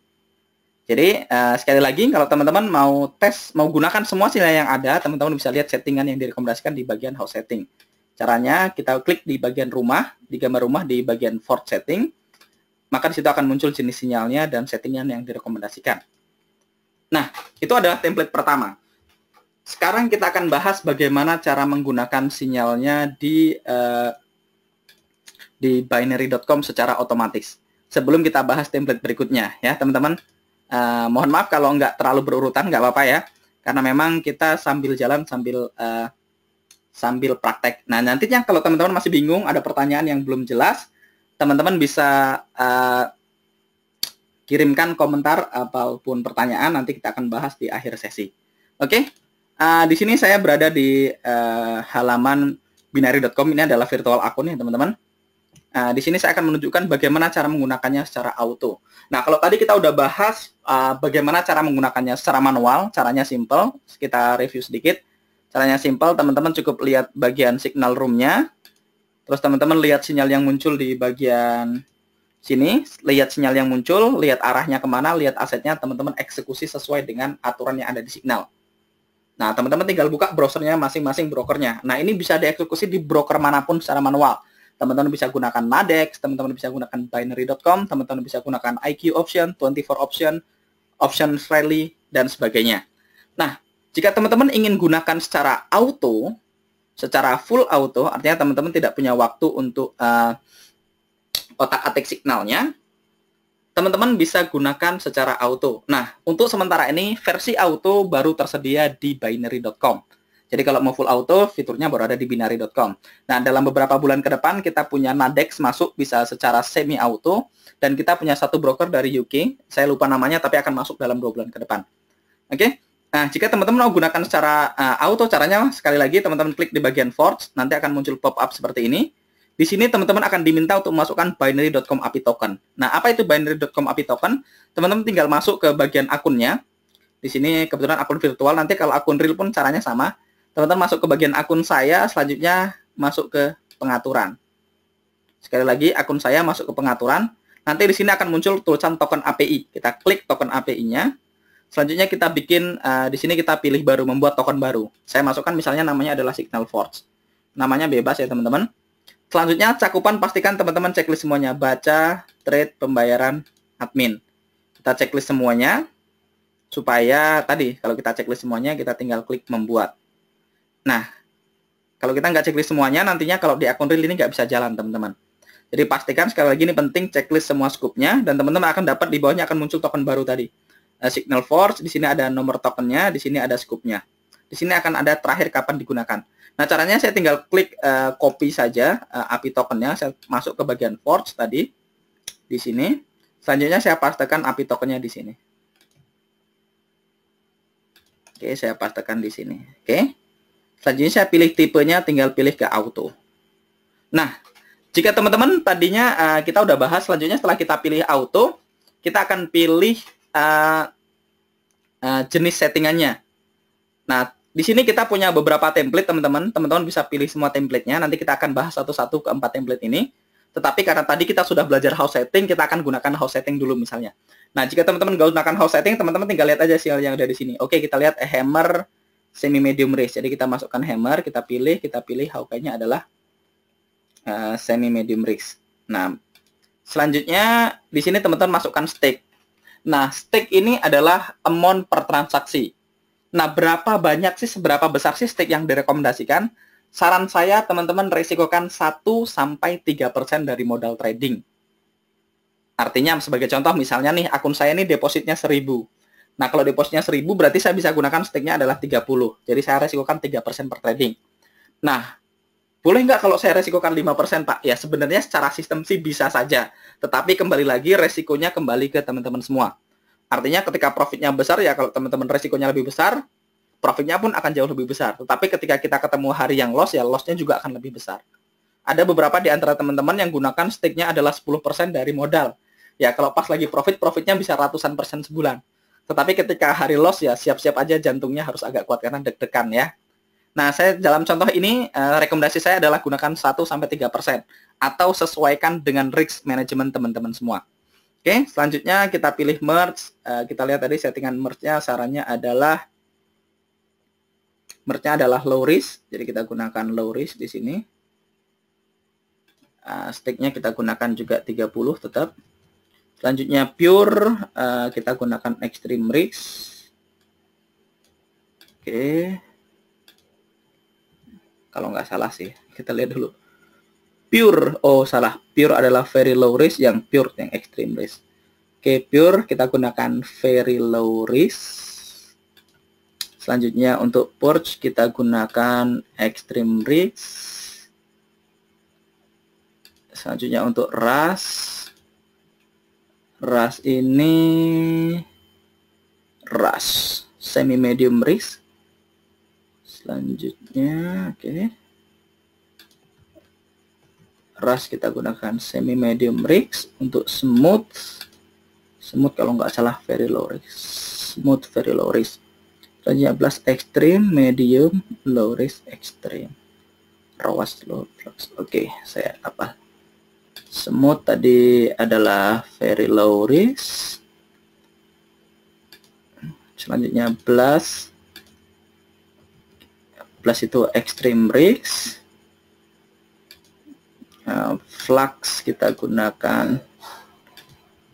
Speaker 1: Jadi sekali lagi kalau teman-teman mau gunakan semua sinyal yang ada, teman-teman bisa lihat settingan yang direkomendasikan di bagian house setting. Caranya kita klik di bagian rumah, di gambar rumah di bagian Ford setting, maka di situ akan muncul jenis sinyalnya dan settingan yang direkomendasikan. Nah, itu adalah template pertama. Sekarang kita akan bahas bagaimana cara menggunakan sinyalnya di binary.com secara otomatis. Sebelum kita bahas template berikutnya ya teman-teman. Mohon maaf kalau nggak terlalu berurutan, nggak apa-apa ya. Karena memang kita sambil jalan sambil praktek. Nah nantinya kalau teman-teman masih bingung, ada pertanyaan yang belum jelas, teman-teman bisa kirimkan komentar ataupun pertanyaan, nanti kita akan bahas di akhir sesi. Oke, di sini saya berada di halaman binary.com. Ini adalah virtual akun ya teman-teman. Di sini saya akan menunjukkan bagaimana cara menggunakannya secara auto. Nah, kalau tadi kita udah bahas bagaimana cara menggunakannya secara manual, caranya simple. Kita review sedikit. Caranya simple, teman-teman cukup lihat bagian signal room-nya. Terus teman-teman lihat sinyal yang muncul di bagian sini. Lihat sinyal yang muncul, lihat arahnya kemana, lihat asetnya, teman-teman eksekusi sesuai dengan aturan yang ada di signal. Nah, teman-teman tinggal buka browsernya masing-masing brokernya. Nah, ini bisa dieksekusi di broker manapun secara manual. Teman-teman bisa gunakan Nadex, teman-teman bisa gunakan binary.com, teman-teman bisa gunakan IQ option, 24 option, option rally, dan sebagainya. Nah, jika teman-teman ingin gunakan secara auto, secara full auto, artinya teman-teman tidak punya waktu untuk otak-atik signalnya, teman-teman bisa gunakan secara auto. Nah, untuk sementara ini, versi auto baru tersedia di binary.com. Jadi kalau mau full auto, fiturnya baru ada di binary.com. Nah, dalam beberapa bulan ke depan, kita punya Nadex masuk bisa secara semi auto, dan kita punya satu broker dari UK, saya lupa namanya, tapi akan masuk dalam 2 bulan ke depan. Oke? Nah, jika teman-teman mau gunakan secara auto, caranya sekali lagi, teman-teman klik di bagian Forge, nanti akan muncul pop-up seperti ini. Di sini teman-teman akan diminta untuk memasukkan binary.com API token. Nah, apa itu binary.com API token? Teman-teman tinggal masuk ke bagian akunnya. Di sini kebetulan akun virtual, nanti kalau akun real pun caranya sama. Teman-teman masuk ke bagian akun saya, selanjutnya masuk ke pengaturan. Sekali lagi, akun saya masuk ke pengaturan. Nanti di sini akan muncul tulisan token API. Kita klik token API-nya. Selanjutnya kita bikin, di sini kita pilih baru, membuat token baru. Saya masukkan misalnya namanya adalah Signal Forge. Namanya bebas ya teman-teman. Selanjutnya cakupan pastikan teman-teman checklist semuanya. Baca, trade, pembayaran, admin. Kita checklist semuanya. Supaya tadi, kalau kita checklist semuanya, kita tinggal klik membuat. Nah, kalau kita nggak checklist semuanya, nantinya kalau di akun real ini nggak bisa jalan, teman-teman. Jadi pastikan sekali lagi ini penting checklist semua scoop-nya, dan teman-teman akan dapat di bawahnya akan muncul token baru tadi. Signal Forge, di sini ada nomor tokennya, di sini ada scoop-nya. Di sini akan ada terakhir kapan digunakan. Nah, caranya saya tinggal klik copy saja API tokennya, saya masuk ke bagian Forge tadi, di sini. Selanjutnya saya pastekan API tokennya di sini. Oke, saya pastekan di sini. Oke. Selanjutnya saya pilih tipenya, tinggal pilih ke auto. Nah, jika teman-teman tadinya kita udah bahas, selanjutnya setelah kita pilih auto, kita akan pilih jenis settingannya. Nah, di sini kita punya beberapa template, teman-teman. Teman-teman bisa pilih semua template-nya. Nanti kita akan bahas satu-satu ke 4 template ini. Tetapi karena tadi kita sudah belajar house setting, kita akan gunakan house setting dulu misalnya. Nah, jika teman-teman nggak gunakan house setting, teman-teman tinggal lihat aja sinyal yang ada di sini. Oke, kita lihat hammer semi medium risk. Jadi kita masukkan hammer, kita pilih Hawkeye-nya adalah semi medium risk. Nah, selanjutnya di sini teman-teman masukkan stake. Nah, stake ini adalah amount per transaksi. Nah, seberapa besar sih stake yang direkomendasikan? Saran saya teman-teman resikokan 1-3% dari modal trading. Artinya sebagai contoh misalnya nih akun saya ini depositnya 1.000. Nah, kalau depositnya 1.000 berarti saya bisa gunakan stake-nya adalah 30. Jadi saya resikokan 3% per trading. Nah, boleh nggak kalau saya resikokan 5%, Pak? Ya, sebenarnya secara sistem sih bisa saja. Tetapi kembali lagi resikonya kembali ke teman-teman semua. Artinya ketika profitnya besar ya kalau teman-teman resikonya lebih besar, profitnya pun akan jauh lebih besar. Tetapi ketika kita ketemu hari yang loss ya loss-nya juga akan lebih besar. Ada beberapa di antara teman-teman yang gunakan stake-nya adalah 10% dari modal. Ya kalau pas lagi profitnya bisa ratusan persen sebulan. Tetapi ketika hari loss ya siap-siap aja jantungnya harus agak kuat karena deg-degan ya. Nah, saya dalam contoh ini rekomendasi saya adalah gunakan 1-3% atau sesuaikan dengan risk management teman-teman semua. Oke, selanjutnya kita pilih merge. Kita lihat tadi settingan merge-nya sarannya adalah low risk. Jadi kita gunakan low risk di sini. Stake-nya kita gunakan juga 30 tetap. Selanjutnya pure kita gunakan extreme risk. Oke. Kalau nggak salah sih, kita lihat dulu. Pure, oh salah. Pure adalah very low risk, yang pure yang extreme risk. Oke, pure kita gunakan very low risk. Selanjutnya untuk purge kita gunakan extreme risk. Selanjutnya untuk rush. Rush ini semi medium risk. Selanjutnya, oke. Rush kita gunakan semi medium risk. Untuk smooth kalau nggak salah very low risk. Smooth very low risk. Selanjutnya plus extreme, medium, low risk, extreme. Rawas low flux. Oke, saya apa? Smooth tadi adalah very low risk. Selanjutnya plus itu extreme risk. Flux kita gunakan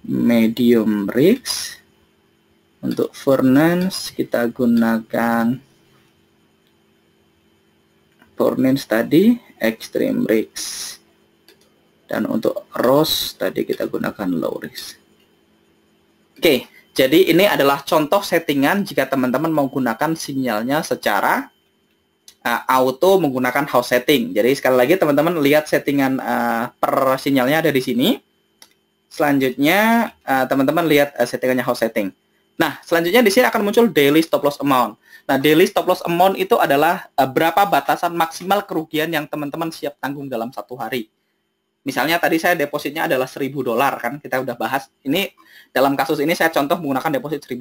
Speaker 1: medium risk. Untuk Furnace kita gunakan tadi extreme risk. Dan untuk Rose tadi kita gunakan low risk. Oke, jadi ini adalah contoh settingan jika teman-teman mau gunakan sinyalnya secara auto menggunakan house setting. Jadi sekali lagi teman-teman lihat settingan per sinyalnya ada di sini. Selanjutnya teman-teman lihat settingannya house setting. Nah, selanjutnya di sini akan muncul daily stop loss amount. Nah, daily stop loss amount itu adalah berapa batasan maksimal kerugian yang teman-teman siap tanggung dalam satu hari. Misalnya tadi saya depositnya adalah $1.000 kan, kita udah bahas. Ini dalam kasus ini saya contoh menggunakan deposit $1.000.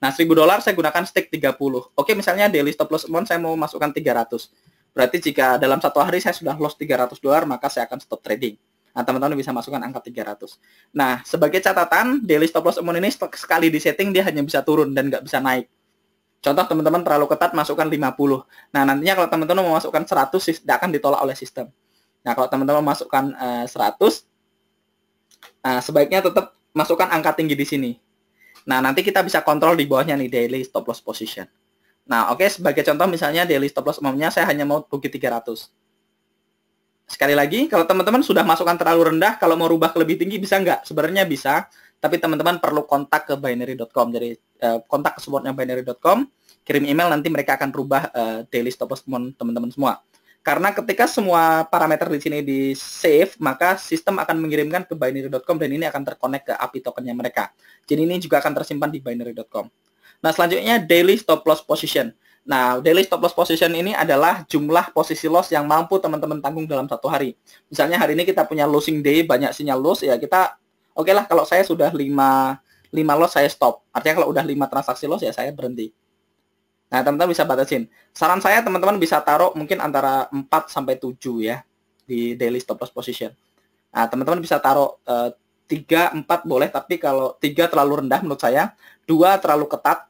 Speaker 1: Nah, $1.000 saya gunakan stake 30. Oke, misalnya daily stop loss amount saya mau masukkan 300. Berarti jika dalam satu hari saya sudah loss $300, maka saya akan stop trading. Nah, teman-teman bisa masukkan angka 300. Nah, sebagai catatan, daily stop loss amount ini sekali di setting dia hanya bisa turun dan nggak bisa naik. Contoh teman-teman terlalu ketat masukkan 50. Nah, nantinya kalau teman-teman mau masukkan 100 tidak akan ditolak oleh sistem. Nah, kalau teman-teman masukkan 100, sebaiknya tetap masukkan angka tinggi di sini. Nah, nanti kita bisa kontrol di bawahnya nih daily stop loss position. Nah, oke, sebagai contoh misalnya daily stop loss amount-nya saya hanya mau rugi 300. Sekali lagi, kalau teman-teman sudah masukkan terlalu rendah, kalau mau rubah ke lebih tinggi bisa nggak? Sebenarnya bisa, tapi teman-teman perlu kontak ke binary.com. Jadi kontak ke supportnya binary.com, kirim email, nanti mereka akan rubah daily stop loss amount teman-teman semua. Karena ketika semua parameter di sini di save, maka sistem akan mengirimkan ke binary.com dan ini akan terkonek ke API tokennya mereka. Jadi ini juga akan tersimpan di binary.com. Nah, selanjutnya daily stop loss position. Nah, daily stop loss position ini adalah jumlah posisi loss yang mampu teman-teman tanggung dalam satu hari. Misalnya hari ini kita punya losing day, banyak sinyal loss, ya kita oke lah kalau saya sudah 5 loss saya stop. Artinya kalau udah 5 transaksi loss ya saya berhenti. Nah, teman-teman bisa batasin. Saran saya teman-teman bisa taruh mungkin antara 4 sampai 7 ya di daily stop loss position. Nah, teman-teman bisa taruh 3, 4 boleh, tapi kalau 3 terlalu rendah menurut saya, 2 terlalu ketat.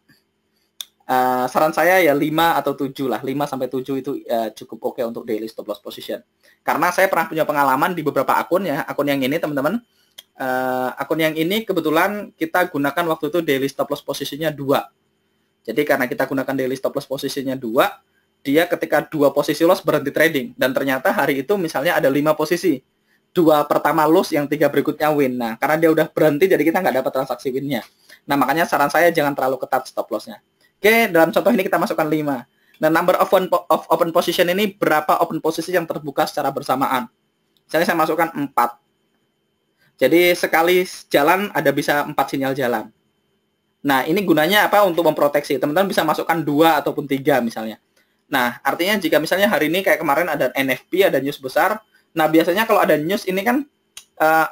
Speaker 1: Saran saya ya 5 atau 7 lah. 5 sampai 7 itu cukup oke untuk daily stop loss position. Karena saya pernah punya pengalaman di beberapa akun ya. Akun yang ini teman-teman, akun yang ini kebetulan kita gunakan waktu itu daily stop loss posisinya 2. Jadi karena kita gunakan daily stop loss posisinya 2, dia ketika 2 posisi loss berhenti trading. Dan ternyata hari itu misalnya ada 5 posisi. 2 pertama loss, yang 3 berikutnya win. Nah, karena dia udah berhenti, jadi kita nggak dapat transaksi win-nya. Nah, makanya saran saya jangan terlalu ketat stop loss-nya. Oke, dalam contoh ini kita masukkan 5. Nah, number of open position ini berapa open posisi yang terbuka secara bersamaan. Misalnya saya masukkan 4. Jadi sekali jalan ada bisa 4 sinyal jalan. Nah, ini gunanya apa? Untuk memproteksi. Teman-teman bisa masukkan 2 ataupun 3 misalnya. Nah, artinya jika misalnya hari ini kayak kemarin ada NFP, ada news besar. Nah, biasanya kalau ada news ini kan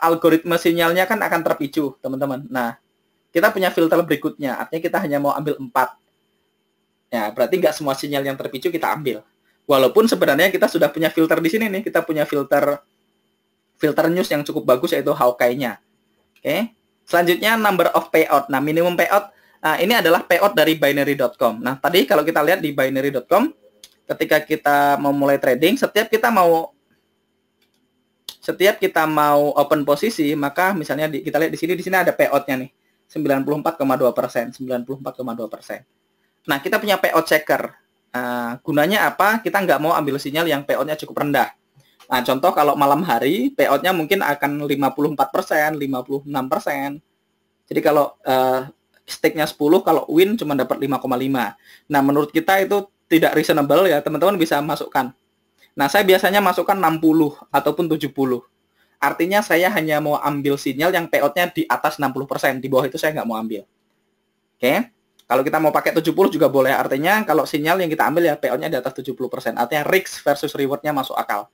Speaker 1: algoritma sinyalnya kan akan terpicu, teman-teman. Nah, kita punya filter berikutnya. Artinya kita hanya mau ambil 4. Ya, berarti nggak semua sinyal yang terpicu kita ambil. Walaupun sebenarnya kita sudah punya filter di sini nih. Kita punya filter news yang cukup bagus, yaitu Hawkeye-nya. Oke. Selanjutnya number of payout. Nah, minimum payout. Nah, ini adalah payout dari binary.com. Nah, tadi kalau kita lihat di binary.com, ketika kita mau mulai trading, setiap kita mau open posisi, maka misalnya kita lihat di sini ada payout-nya nih. 94,2%, 94,2%. Nah, kita punya payout checker. Gunanya apa? Kita nggak mau ambil sinyal yang payout-nya cukup rendah. Nah, contoh kalau malam hari, payout-nya mungkin akan 54%, 56%. Jadi kalau stake-nya 10, kalau win cuma dapat 5,5. Nah, menurut kita itu tidak reasonable ya, teman-teman bisa masukkan. Nah, saya biasanya masukkan 60 ataupun 70. Artinya saya hanya mau ambil sinyal yang payout-nya di atas 60%. Di bawah itu saya nggak mau ambil. Oke? Kalau kita mau pakai 70 juga boleh. Artinya kalau sinyal yang kita ambil ya payout-nya di atas 70%. Artinya risk versus reward-nya masuk akal.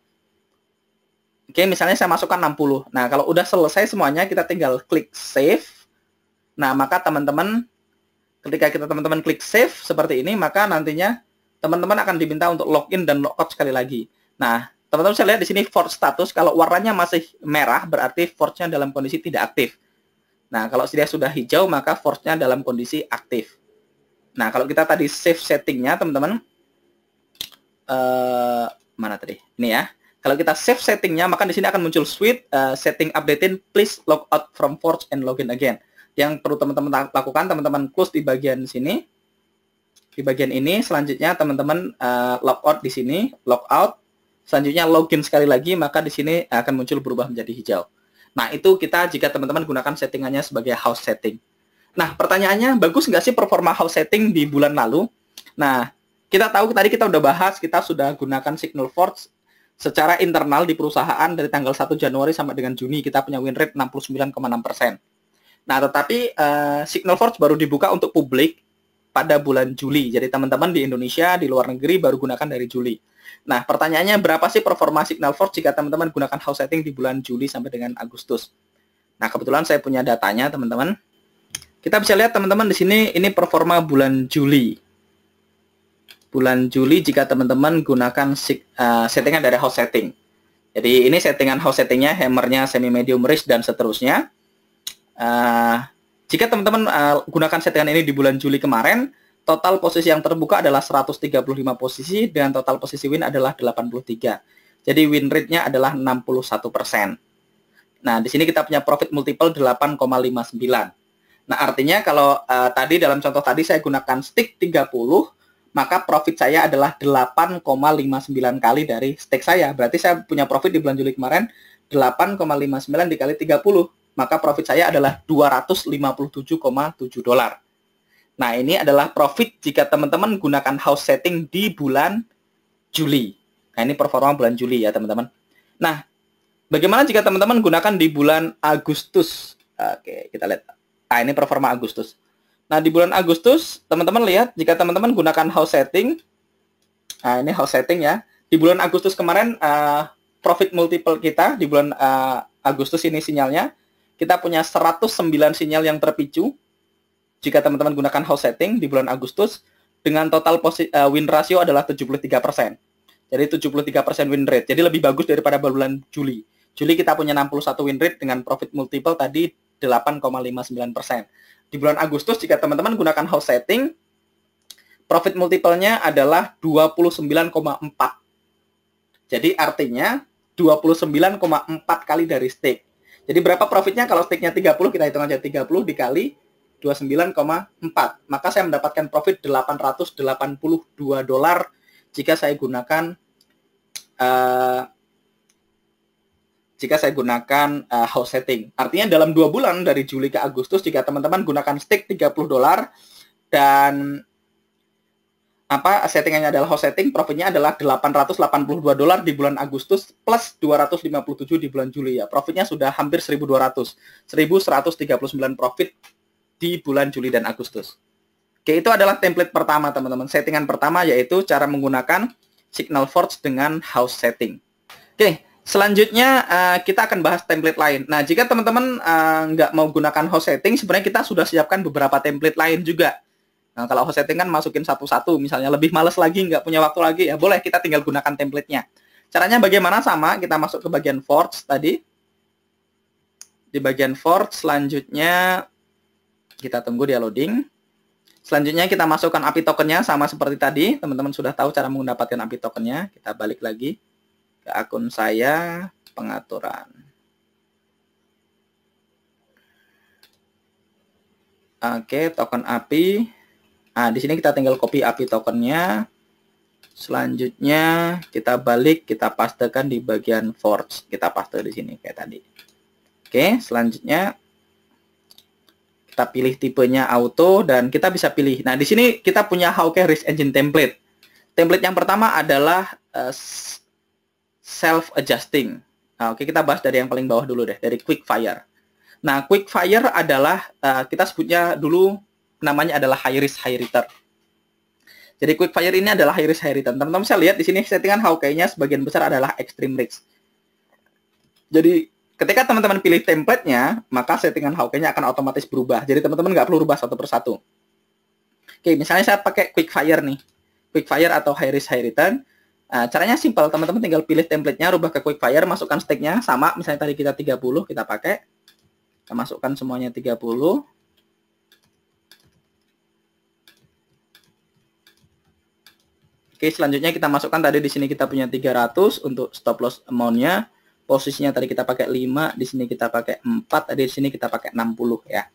Speaker 1: Oke, misalnya saya masukkan 60. Nah, kalau udah selesai semuanya, kita tinggal klik save. Nah, maka ketika teman-teman klik save seperti ini, maka nantinya teman-teman akan diminta untuk login dan logout sekali lagi. Nah, teman-teman bisa lihat di sini forge status. Kalau warnanya masih merah, berarti forge-nya dalam kondisi tidak aktif. Nah, kalau dia sudah hijau, maka forge-nya dalam kondisi aktif. Nah, kalau kita tadi save setting-nya, teman-teman, mana tadi? Ini ya. Kalau kita save settingnya, maka di sini akan muncul suite setting updating, please log out from Forge and login again. Yang perlu teman-teman lakukan, teman-teman close di bagian sini, di bagian ini. Selanjutnya teman-teman log out di sini, log out. Selanjutnya login sekali lagi, maka di sini akan muncul berubah menjadi hijau. Nah, itu kita jika teman-teman gunakan settingannya sebagai house setting. Nah, pertanyaannya, bagus nggak sih performa house setting di bulan lalu? Nah, kita tahu tadi kita udah bahas, kita sudah gunakan Signal Forge secara internal di perusahaan dari tanggal 1 Januari sampai dengan Juni. Kita punya win rate 69,6%. Nah, tetapi Signal Forge baru dibuka untuk publik pada bulan Juli. Jadi teman-teman di Indonesia, di luar negeri baru gunakan dari Juli. Nah, pertanyaannya berapa sih performa Signal Forge jika teman-teman gunakan house setting di bulan Juli sampai dengan Agustus? Nah, kebetulan saya punya datanya, teman-teman. Kita bisa lihat teman-teman di sini, ini performa bulan Juli. Bulan Juli jika teman-teman gunakan settingan dari house setting. Jadi ini settingan house settingnya, hammernya, semi medium risk dan seterusnya. Jika teman-teman gunakan settingan ini di bulan Juli kemarin, total posisi yang terbuka adalah 135 posisi dan total posisi win adalah 83. Jadi win rate-nya adalah 61%. Nah, di sini kita punya profit multiple 8,59. Nah, artinya kalau tadi dalam contoh tadi saya gunakan stick 30, maka profit saya adalah 8,59 kali dari stake saya. Berarti saya punya profit di bulan Juli kemarin 8,59 dikali 30. Maka profit saya adalah 257,7 dolar. Nah, ini adalah profit jika teman-teman gunakan house setting di bulan Juli. Nah, ini performa bulan Juli ya, teman-teman. Nah, bagaimana jika teman-teman gunakan di bulan Agustus? Oke, kita lihat. Nah, ini performa Agustus. Nah, di bulan Agustus, teman-teman lihat, jika teman-teman gunakan house setting, nah ini house setting ya, di bulan Agustus kemarin, profit multiple kita, di bulan Agustus ini sinyalnya, kita punya 109 sinyal yang terpicu, jika teman-teman gunakan house setting di bulan Agustus, dengan total win ratio adalah 73%. Jadi 73% win rate, jadi lebih bagus daripada bulan Juli. Juli kita punya 61 win rate dengan profit multiple tadi 8,59%. Di bulan Agustus, jika teman-teman gunakan house setting, profit multiple-nya adalah 29,4. Jadi artinya 29,4 kali dari stake. Jadi berapa profitnya kalau stake-nya 30, kita hitung aja 30 dikali 29,4. Maka saya mendapatkan profit 882 dolar jika saya gunakan house setting. Artinya dalam 2 bulan dari Juli ke Agustus, jika teman-teman gunakan stake 30 dolar dan settingannya adalah house setting, profitnya adalah 882 dolar di bulan Agustus plus 257 di bulan Juli ya. Profitnya sudah hampir 1.200. 1.139 profit di bulan Juli dan Agustus. Oke, itu adalah template pertama, teman-teman. Settingan pertama yaitu cara menggunakan Signal Forge dengan house setting. Oke, selanjutnya kita akan bahas template lain. Nah, jika teman-teman nggak mau gunakan house setting, sebenarnya kita sudah siapkan beberapa template lain juga. Nah, kalau host setting kan masukin satu-satu, misalnya lebih males lagi, nggak punya waktu lagi, ya boleh kita tinggal gunakan template-nya. Caranya bagaimana? Sama, kita masuk ke bagian Forge tadi. Di bagian Forge, selanjutnya kita tunggu dia loading. Selanjutnya kita masukkan API tokennya, sama seperti tadi. Teman-teman sudah tahu cara mendapatkan API tokennya. Kita balik lagi ke akun saya, pengaturan. Oke, token API. Nah, di sini kita tinggal copy API tokennya. Selanjutnya kita balik, kita pastekan di bagian Forge. Kita paste di sini kayak tadi. Oke, selanjutnya kita pilih tipenya auto dan kita bisa pilih. Nah, di sini kita punya Hawke Risk Engine template. Template yang pertama adalah self adjusting. Nah, oke, kita bahas dari yang paling bawah dulu deh, dari Quick Fire. Nah, Quick Fire adalah kita sebutnya dulu namanya adalah high risk high return. Jadi Quick Fire ini adalah high risk high return. Teman-teman bisa lihat di sini settingan Hawke-nya sebagian besar adalah extreme risk. Jadi ketika teman-teman pilih template-nya, maka settingan Hawke-nya akan otomatis berubah. Jadi teman-teman nggak perlu rubah satu persatu. Oke, misalnya saya pakai Quick Fire nih. Quick Fire atau high risk high return. Caranya simpel, teman-teman tinggal pilih template-nya, rubah ke Quick Fire, masukkan stake-nya sama, misalnya tadi kita 30, kita pakai. Kita masukkan semuanya 30. Oke, selanjutnya kita masukkan tadi di sini kita punya 300 untuk stop loss amount-nya. Posisinya tadi kita pakai 5, di sini kita pakai 4, tadi di sini kita pakai 60 ya.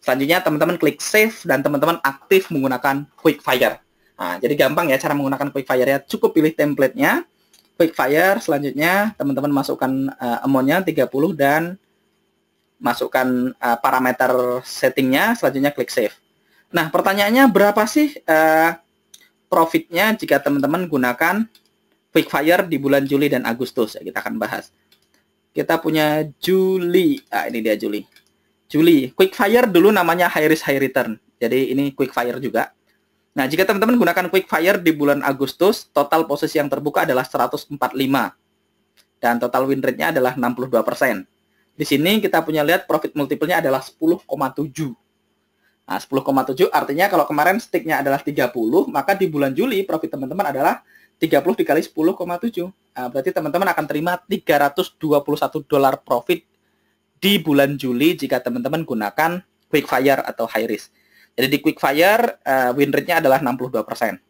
Speaker 1: Selanjutnya teman-teman klik save dan teman-teman aktif menggunakan Quick Fire. Nah, jadi gampang ya cara menggunakan Quick Fire ya. Cukup pilih template-nya, Quick Fire, selanjutnya teman-teman masukkan amount-nya 30 dan masukkan parameter setting-nya, selanjutnya klik save. Nah, pertanyaannya berapa sih profitnya jika teman-teman gunakan Quick Fire di bulan Juli dan Agustus? Ya, kita akan bahas. Kita punya Juli. Ini dia Juli. Juli. Quick Fire dulu namanya High Risk High Return. Jadi ini Quick Fire juga. Nah, jika teman-teman gunakan Quick Fire di bulan Agustus, total posisi yang terbuka adalah 145. Dan total win rate-nya adalah 62%. Di sini kita punya lihat profit multiple-nya adalah 10,7. Nah, 10,7 artinya kalau kemarin stake-nya adalah 30, maka di bulan Juli profit teman-teman adalah 30 dikali 10,7. Nah, berarti teman-teman akan terima $321 profit di bulan Juli jika teman-teman gunakan Quick Fire atau high risk. Jadi di Quick Fire win rate-nya adalah 62%.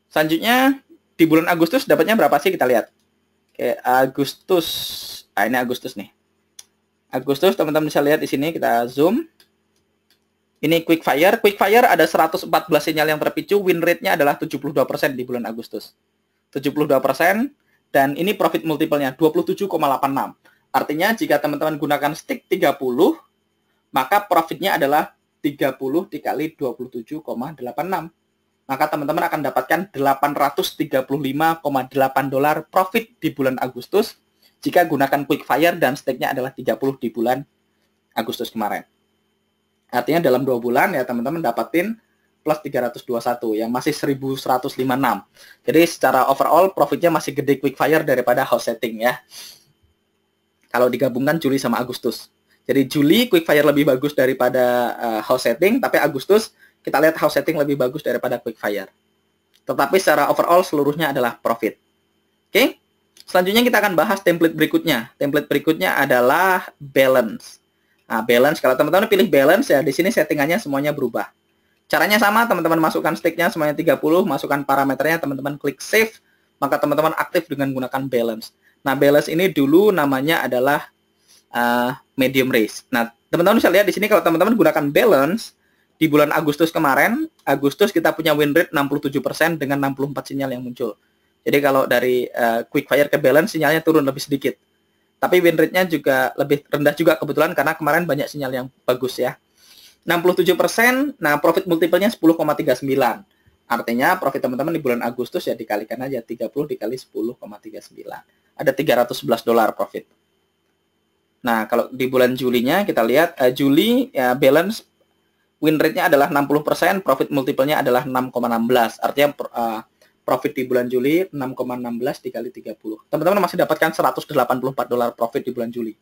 Speaker 1: Selanjutnya di bulan Agustus dapatnya berapa sih, kita lihat. Oke, Agustus. Nah, ini Agustus nih. Agustus teman-teman bisa lihat di sini, kita zoom. Ini Quick Fire. Quick Fire ada 114 sinyal yang terpicu, win rate-nya adalah 72% di bulan Agustus. 72%, dan ini profit multiple-nya 27,86. Artinya jika teman-teman gunakan stick 30, maka profitnya adalah 30 dikali 27,86. Maka teman-teman akan dapatkan $835,8 profit di bulan Agustus jika gunakan Quick Fire dan stake-nya adalah 30 di bulan Agustus kemarin. Artinya dalam 2 bulan ya teman-teman dapatin plus 321 yang masih 1156. Jadi secara overall profitnya masih gede Quick Fire daripada house setting ya. Kalau digabungkan Juli sama Agustus. Jadi Juli Quick Fire lebih bagus daripada house setting, tapi Agustus kita lihat house setting lebih bagus daripada Quick Fire. Tetapi secara overall seluruhnya adalah profit. Oke? Selanjutnya kita akan bahas template berikutnya. Template berikutnya adalah balance. Nah, balance, kalau teman-teman pilih balance ya di sini settingannya semuanya berubah. Caranya sama, teman-teman masukkan stake-nya semuanya 30, masukkan parameternya, teman-teman klik save, maka teman-teman aktif dengan menggunakan balance. Nah, balance ini dulu namanya adalah medium risk. Nah, teman-teman bisa lihat di sini kalau teman-teman gunakan balance di bulan Agustus kemarin, Agustus kita punya win rate 67% dengan 64 sinyal yang muncul. Jadi kalau dari Quick Fire ke balance sinyalnya turun lebih sedikit. Tapi win rate-nya juga lebih rendah juga kebetulan karena kemarin banyak sinyal yang bagus ya. 67%, nah profit multiple-nya 10,39. Artinya profit teman-teman di bulan Agustus ya dikalikan aja 30 dikali 10,39. Ada $311 profit. Nah, kalau di bulan Julinya kita lihat Juli ya balance win rate-nya adalah 60%, profit multiple-nya adalah 6,16. Artinya profit di bulan Juli 6,16 dikali 30. Teman-teman masih dapatkan $184 profit di bulan Juli.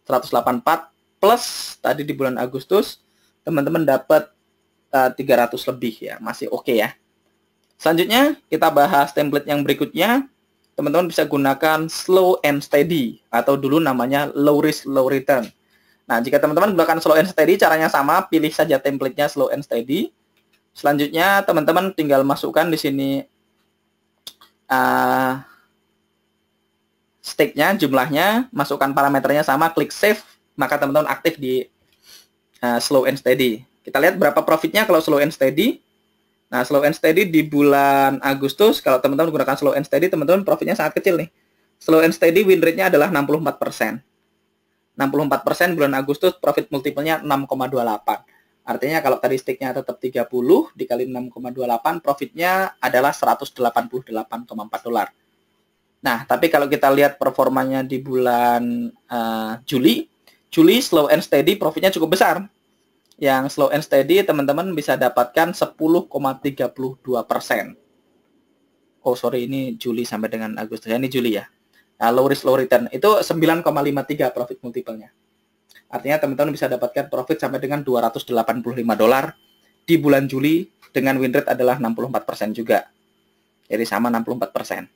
Speaker 1: 184 plus tadi di bulan Agustus, teman-teman dapat 300 lebih ya, masih oke ya. Selanjutnya kita bahas template yang berikutnya. Teman-teman bisa gunakan slow and steady atau dulu namanya low risk low return. Nah, jika teman-teman gunakan slow and steady, caranya sama, pilih saja template-nya slow and steady. Selanjutnya, teman-teman tinggal masukkan di sini stake-nya, jumlahnya, masukkan parameternya sama, klik save, maka teman-teman aktif di slow and steady. Kita lihat berapa profitnya kalau slow and steady. Nah, slow and steady di bulan Agustus, kalau teman-teman gunakan slow and steady, teman-teman profitnya sangat kecil nih. Slow and steady win rate-nya adalah 64%. 64% bulan Agustus, profit multiple-nya 6,28. Artinya kalau tadi stake-nya tetap 30 dikali 6,28, profitnya adalah $188,4. Nah, tapi kalau kita lihat performanya di bulan Juli slow and steady profitnya cukup besar. Yang slow and steady teman-teman bisa dapatkan 10,32%. Oh, sorry, ini Juli sampai dengan Agustus. Ini Juli ya. Nah, low risk low return itu 9,53 profit multiple-nya. Artinya teman-teman bisa dapatkan profit sampai dengan $285 di bulan Juli dengan win rate adalah 64% juga. Jadi sama 64%.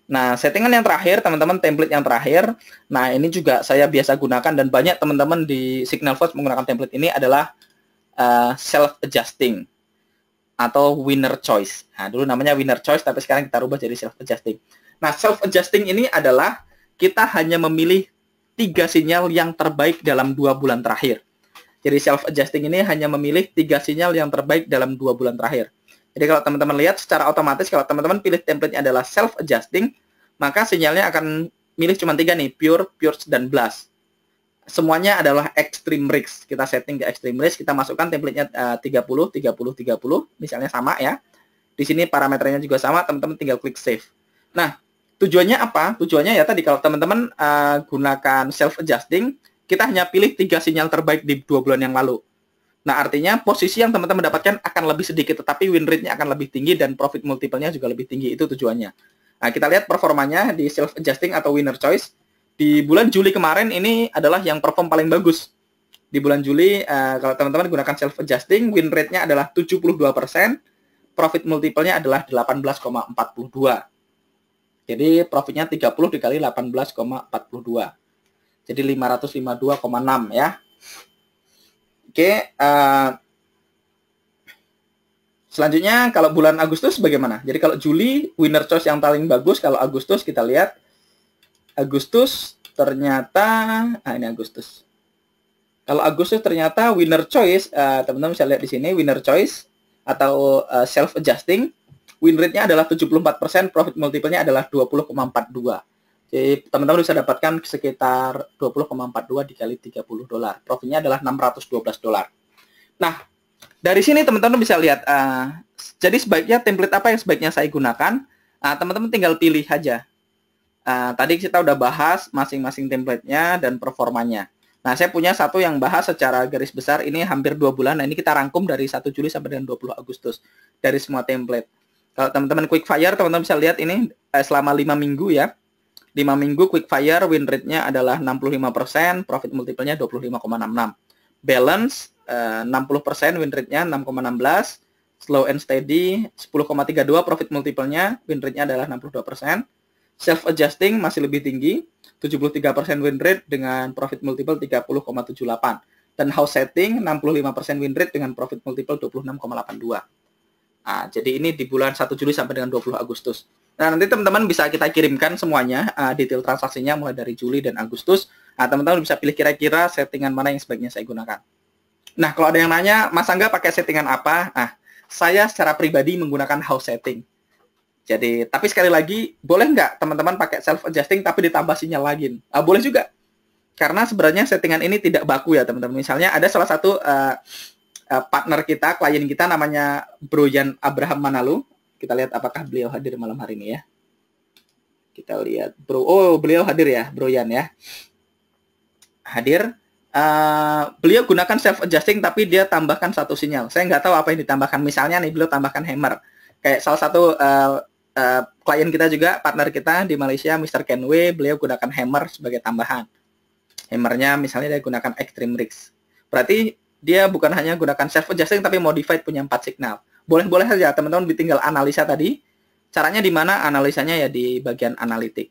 Speaker 1: Nah, settingan yang terakhir, teman-teman, template yang terakhir. Nah, ini juga saya biasa gunakan dan banyak teman-teman di Signalforce menggunakan template ini adalah self-adjusting atau winner choice. Nah, dulu namanya winner choice, tapi sekarang kita rubah jadi self-adjusting. Nah, self-adjusting ini adalah kita hanya memilih 3 sinyal yang terbaik dalam 2 bulan terakhir. Jadi self-adjusting ini hanya memilih 3 sinyal yang terbaik dalam 2 bulan terakhir. Jadi kalau teman-teman lihat secara otomatis, kalau teman-teman pilih template-nya adalah self-adjusting, maka sinyalnya akan milih cuma 3 nih, pure, purge, dan blast. Semuanya adalah extreme risk. Kita setting di extreme risk, kita masukkan template-nya 30, 30, 30, misalnya sama ya. Di sini parameternya juga sama, teman-teman tinggal klik save. Nah, tujuannya apa? Tujuannya ya tadi kalau teman-teman gunakan self-adjusting, kita hanya pilih 3 sinyal terbaik di 2 bulan yang lalu. Nah, artinya posisi yang teman-teman dapatkan akan lebih sedikit, tetapi win rate-nya akan lebih tinggi dan profit multiple-nya juga lebih tinggi. Itu tujuannya. Nah, kita lihat performanya di self-adjusting atau winner choice. Di bulan Juli kemarin ini adalah yang perform paling bagus. Di bulan Juli, kalau teman-teman gunakan self-adjusting, win rate-nya adalah 72%, profit multiple-nya adalah 18,42. Jadi profitnya 30 dikali 18,42. Jadi 552,6 ya. Oke. Selanjutnya kalau bulan Agustus bagaimana? Jadi kalau Juli winner choice yang paling bagus. Kalau Agustus kita lihat. Agustus ternyata. Ini Agustus. Kalau Agustus ternyata winner choice. Teman-teman bisa lihat di sini winner choice atau self-adjusting. Win rate-nya adalah 74%, profit multiple-nya adalah 20,42. Jadi teman-teman bisa dapatkan sekitar 20,42 dikali $30. Profitnya adalah $612. Nah, dari sini teman-teman bisa lihat, jadi sebaiknya template apa yang sebaiknya saya gunakan. Teman-teman tinggal pilih aja. Tadi kita udah bahas masing-masing template-nya dan performanya. Nah, saya punya satu yang bahas secara garis besar, ini hampir 2 bulan. Nah, ini kita rangkum dari 1 Juli sampai dengan 20 Agustus dari semua template. Kalau teman-teman quickfire, teman-teman bisa lihat ini selama 5 minggu ya. 5 minggu quickfire win rate-nya adalah 65%, profit multiple-nya 25,66. Balance 60%, win rate-nya 6,16. Slow and steady 10,32, profit multiple-nya, win rate-nya adalah 62%. Self-adjusting masih lebih tinggi, 73% win rate dengan profit multiple 30,78. Dan house setting 65% win rate dengan profit multiple 26,82. Nah, jadi ini di bulan 1 Juli sampai dengan 20 Agustus. Nah, nanti teman-teman bisa kita kirimkan semuanya, detail transaksinya mulai dari Juli dan Agustus. Nah, teman-teman bisa pilih kira-kira settingan mana yang sebaiknya saya gunakan. Nah, kalau ada yang nanya, Mas Angga pakai settingan apa? Nah, saya secara pribadi menggunakan house setting. Jadi, tapi sekali lagi, boleh nggak teman-teman pakai self-adjusting tapi ditambah sinyal lagi? Boleh juga. Karena sebenarnya settingan ini tidak baku ya, teman-teman. Misalnya ada salah satu partner kita, klien kita namanya Broyan Abraham Manalu. Kita lihat apakah beliau hadir malam hari ini ya. Kita lihat beliau hadir ya, Broyan ya. Hadir. beliau gunakan self adjusting tapi dia tambahkan satu sinyal. Saya nggak tahu apa yang ditambahkan. Misalnya nih beliau tambahkan hammer. Kayak salah satu klien kita juga, partner kita di Malaysia, Mr. Kenway, beliau gunakan hammer sebagai tambahan. Hammernya misalnya dia gunakan extreme risk. Berarti dia bukan hanya gunakan self adjusting tapi modified punya 4 signal. Boleh-boleh saja teman-teman tinggal analisa tadi. Caranya di mana? Analisanya ya di bagian analitik.